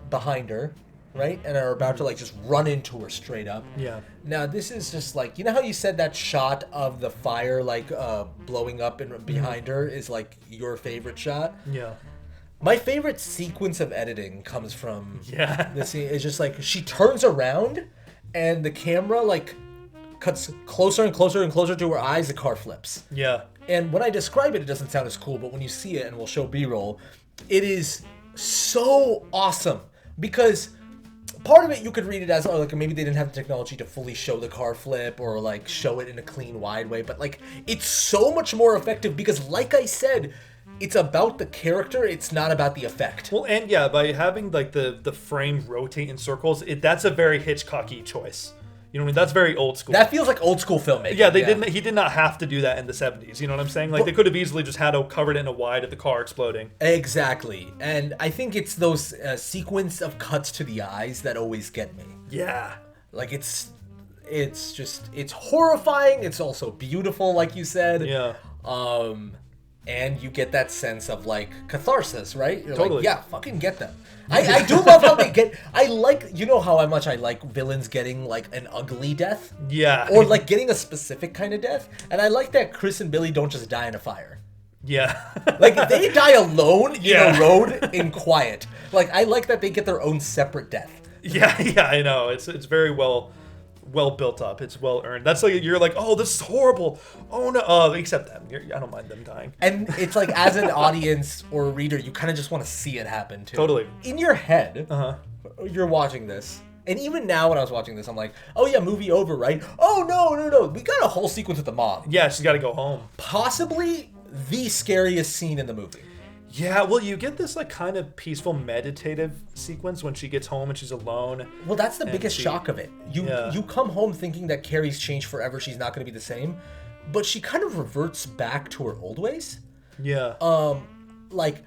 behind her, right? And are about to like just run into her straight up. Yeah. Now this is just like, you know how you said that shot of the fire like blowing up and behind her is like your favorite shot? Yeah. My favorite sequence of editing comes from this scene. It's just like she turns around and the camera like cuts closer and closer and closer to her eyes, the car flips. Yeah. And when I describe it, it doesn't sound as cool, but when you see it, and we'll show B-roll, it is so awesome. Because part of it, you could read it as, oh, like maybe they didn't have the technology to fully show the car flip or like show it in a clean, wide way. But like, it's so much more effective because, like I said, it's about the character, it's not about the effect. Well, and yeah, by having like the frame rotate in circles, that's a very Hitchcocky choice. You know what I mean? That's very old school. That feels like old school filmmaking. Yeah, he did not have to do that in the 70s. You know what I'm saying? Like, they could have easily just had covered it in a wide of the car exploding. Exactly. And I think it's those sequence of cuts to the eyes that always get me. Yeah. Like, it's horrifying. It's also beautiful, like you said. Yeah. And you get that sense of, like, catharsis, right? You're totally. like, yeah, fucking get them. I do love how they get... you know how much I like villains getting, like, an ugly death? Yeah. Or, like, getting a specific kind of death. And I like that Chris and Billy don't just die in a fire. Yeah. Like, they die alone in a road in quiet. Like, I like that they get their own separate death. Yeah, I know. It's very well built up. It's well earned. That's like, you're like, oh, this is horrible. Oh no, except them. I don't mind them dying. And it's like, as an audience or a reader, you kind of just want to see it happen too. Totally. In your head, you're watching this. And even now when I was watching this, I'm like, oh yeah, movie over, right? Oh no. We got a whole sequence with the mom. Yeah, she's got to go home. Possibly the scariest scene in the movie. Yeah, well, you get this like kind of peaceful meditative sequence when she gets home and she's alone. Well, that's the biggest shock of it. You come home thinking that Carrie's changed forever, she's not going to be the same, but she kind of reverts back to her old ways. Yeah. Like,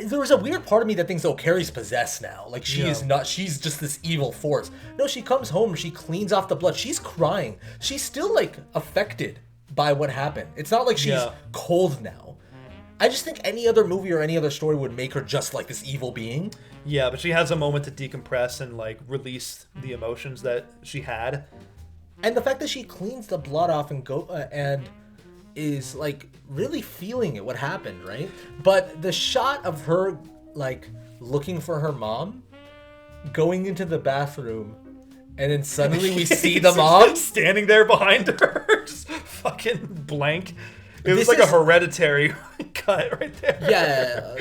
there was a weird part of me that thinks, oh, Carrie's possessed now. Like, she is not, she's just this evil force. No, she comes home, she cleans off the blood, she's crying. She's still, like, affected by what happened. It's not like she's cold now. I just think any other movie or any other story would make her just like this evil being. Yeah, but she has a moment to decompress and like release the emotions that she had. And the fact that she cleans the blood off and is like really feeling it, what happened, right? But the shot of her like looking for her mom, going into the bathroom, and then suddenly we see the mom standing there behind her, just fucking blank. It was like a Hereditary cut right there. Yeah,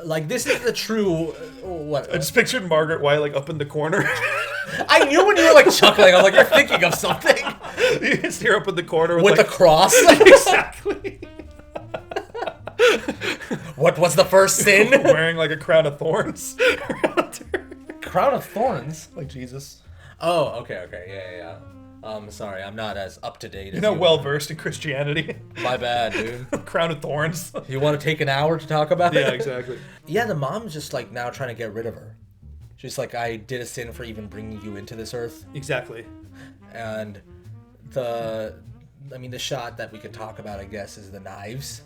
like this is the true. What? I just pictured Margaret White like up in the corner. I knew when you were like chuckling. I'm like, you're thinking of something. You can see her up in the corner with like, the cross. Exactly. What was the first sin? Wearing like a crown of thorns. Crown of thorns, like Jesus. Oh, okay, yeah. Sorry, I'm not as up to date. You're not well versed in Christianity. My bad, dude. Crown of thorns. You want to take an hour to talk about it? Yeah, exactly. Yeah, the mom's just like now trying to get rid of her. She's like, I did a sin for even bringing you into this earth. Exactly. And the shot that we can talk about, I guess, is the knives.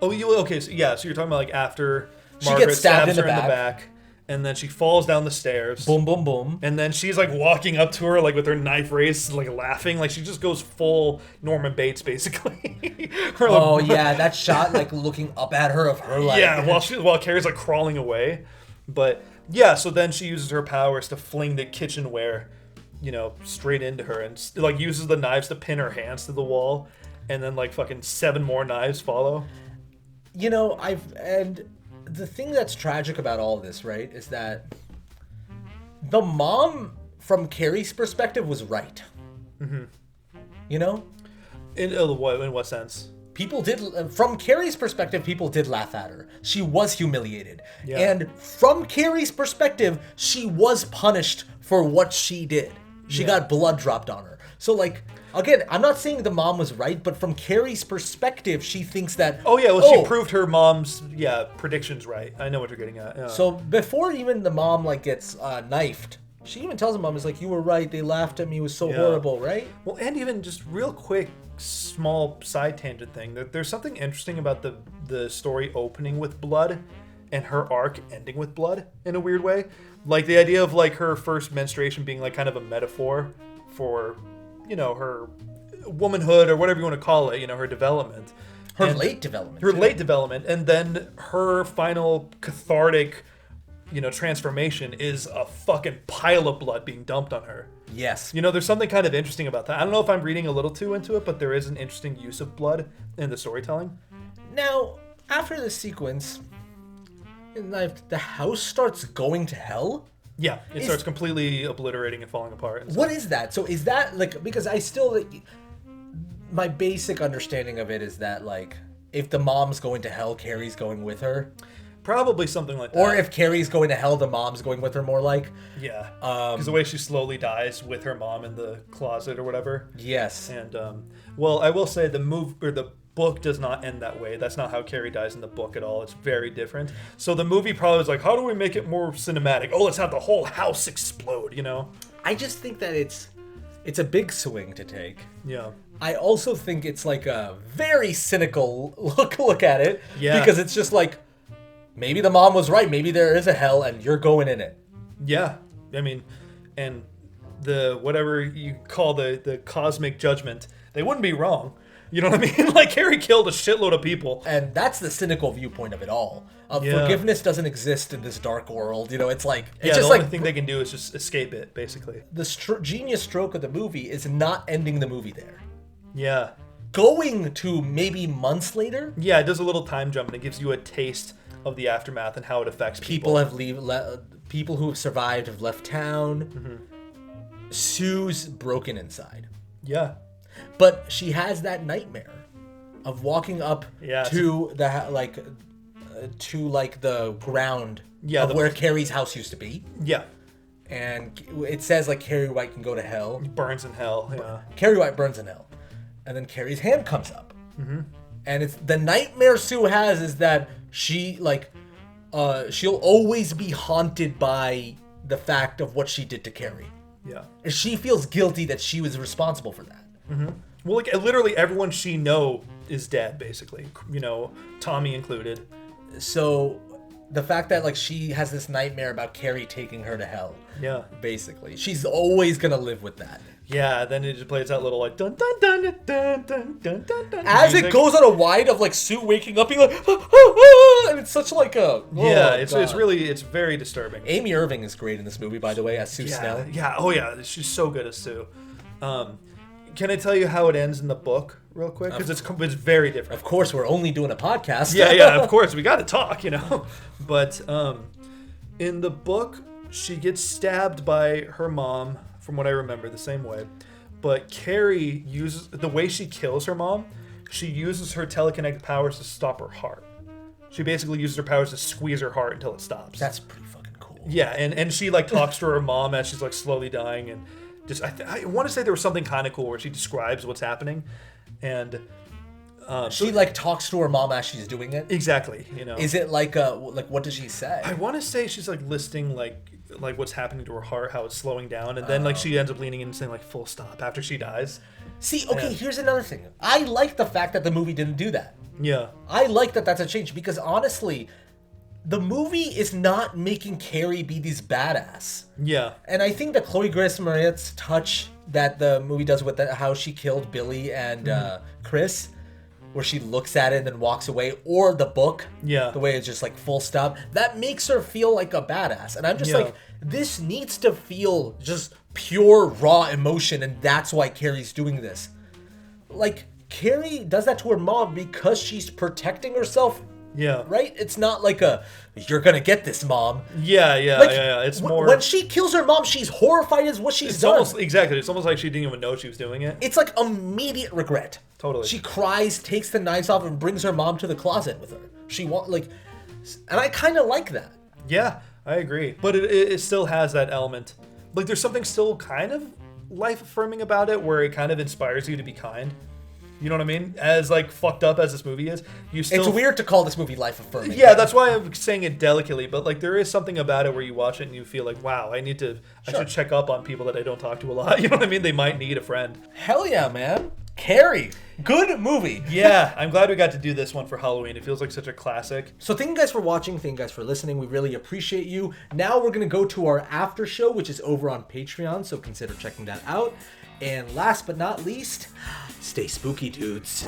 Oh, okay. So you're talking about like after she Margaret gets stabbed stabs her in the back, and then she falls down the stairs. Boom, boom, boom. And then she's like walking up to her like with her knife raised, like laughing, like she just goes full Norman Bates basically. Yeah, that shot like looking up at her of her like while Carrie's like crawling away. But yeah, so then she uses her powers to fling the kitchenware, straight into her, and like uses the knives to pin her hands to the wall, and then like fucking 7 more knives follow. And the thing that's tragic about all of this, right, is that the mom, from Carrie's perspective, was right. Mm-hmm. In what sense? People did, from Carrie's perspective, people did laugh at her. She was humiliated. Yeah. And from Carrie's perspective, she was punished for what she did. She got blood dropped on her. So, like, again, I'm not saying the mom was right, but from Carrie's perspective, she thinks that... she proved her mom's, predictions right. I know what you're getting at. Yeah. So, before even the mom, like, gets knifed, she even tells the mom, it's like, you were right, they laughed at me, it was so horrible, right? Well, and even just real quick, small side tangent thing, that there's something interesting about the story opening with blood and her arc ending with blood in a weird way. Like the idea of like her first menstruation being like kind of a metaphor for, her womanhood or whatever you want to call it, her development. Her late development. Late development. And then her final cathartic, transformation is a fucking pile of blood being dumped on her. Yes. There's something kind of interesting about that. I don't know if I'm reading a little too into it, but there is an interesting use of blood in the storytelling. Now, after this sequence, the house starts going to hell? Yeah, it starts completely obliterating and falling apart. And what is that? So is that, like, because I still, like, my basic understanding of it is that, like, if the mom's going to hell, Carrie's going with her. Probably something like that. Or if Carrie's going to hell, the mom's going with her, more like. Yeah. Because the way she slowly dies with her mom in the closet or whatever. Yes. And, I will say the book does not end that way. That's not how Carrie dies in the book at all. It's very different. So the movie probably was like, how do we make it more cinematic? Oh, let's have the whole house explode, I just think that it's a big swing to take. Yeah. I also think it's like a very cynical look at it. Yeah. Because it's just like, maybe the mom was right. Maybe there is a hell and you're going in it. Yeah. I mean, and the whatever you call the cosmic judgment, they wouldn't be wrong. You know what I mean? Like, Carrie killed a shitload of people. And that's the cynical viewpoint of it all. Forgiveness doesn't exist in this dark world. It's like... It's just the only like, thing they can do is just escape it, basically. The genius stroke of the movie is not ending the movie there. Yeah. Going to maybe months later. Yeah, it does a little time jump, and it gives you a taste of the aftermath and how it affects people. People who have survived have left town. Mm-hmm. Sue's broken inside. Yeah. But she has that nightmare of walking up to the ground of where Carrie's house used to be. Yeah. And it says like Carrie White can go to hell. Burns in hell. Yeah. Carrie White burns in hell. And then Carrie's hand comes up. Mm-hmm. And it's the nightmare Sue has is that she she'll always be haunted by the fact of what she did to Carrie. Yeah. And she feels guilty that she was responsible for that. Mm-hmm. Well, like, literally everyone she know is dead, basically. Tommy included. So the fact that, like, she has this nightmare about Carrie taking her to hell. Yeah. Basically. She's always going to live with that. Yeah, then it just plays that little, like, dun dun dun dun dun dun dun dun. As music. It goes on a wide of, like, Sue waking up being like, ah, ah, ah, and it's such like a... it's very disturbing. Amy Irving is great in this movie, by the way, as Sue Snell. Yeah, oh yeah, she's so good as Sue. Can I tell you how it ends in the book real quick? Because it's very different. Of course, we're only doing a podcast. Yeah, of course. We got to talk, But in the book, she gets stabbed by her mom, from what I remember, the same way. But Carrie uses... The way she kills her mom, she uses her telekinetic powers to stop her heart. She basically uses her powers to squeeze her heart until it stops. That's pretty fucking cool. Yeah, and she, like, talks to her mom as she's, like, slowly dying, and... I want to say there was something kind of cool where she describes what's happening, and she like talks to her mom as she's doing it. Exactly, Is it like what does she say? I want to say she's like listing like what's happening to her heart, how it's slowing down, and then like she ends up leaning in and saying like full stop after she dies. See, okay, here's another thing. I like the fact that the movie didn't do that. Yeah, I like that that's a change because honestly, the movie is not making Carrie be these badass. Yeah. And I think that Chloe Grace Moretz's touch that the movie does with how she killed Billy and Chris, where she looks at it and then walks away, or the book, the way it's just like full stop, that makes her feel like a badass. And I'm just like, this needs to feel just pure raw emotion, and that's why Carrie's doing this. Like, Carrie does that to her mom because she's protecting herself. Yeah. Right? It's not like you're gonna get this, mom. Yeah. It's more... When she kills her mom, she's horrified as what she's done. Exactly. It's almost like she didn't even know she was doing it. It's like immediate regret. Totally. She cries, takes the knives off, and brings her mom to the closet with her. And I kind of like that. Yeah, I agree. But it still has that element. Like, there's something still kind of life-affirming about it, where it kind of inspires you to be kind. You know what I mean? As, like, fucked up as this movie is, you still... It's weird to call this movie life-affirming. Yeah, that's why I'm saying it delicately, but, like, there is something about it where you watch it and you feel like, wow, I should check up on people that I don't talk to a lot. You know what I mean? They might need a friend. Hell yeah, man. Carrie. Good movie. Yeah, I'm glad we got to do this one for Halloween. It feels like such a classic. So thank you guys for watching. Thank you guys for listening. We really appreciate you. Now we're going to go to our after show, which is over on Patreon, so consider checking that out. And last but not least, stay spooky, dudes.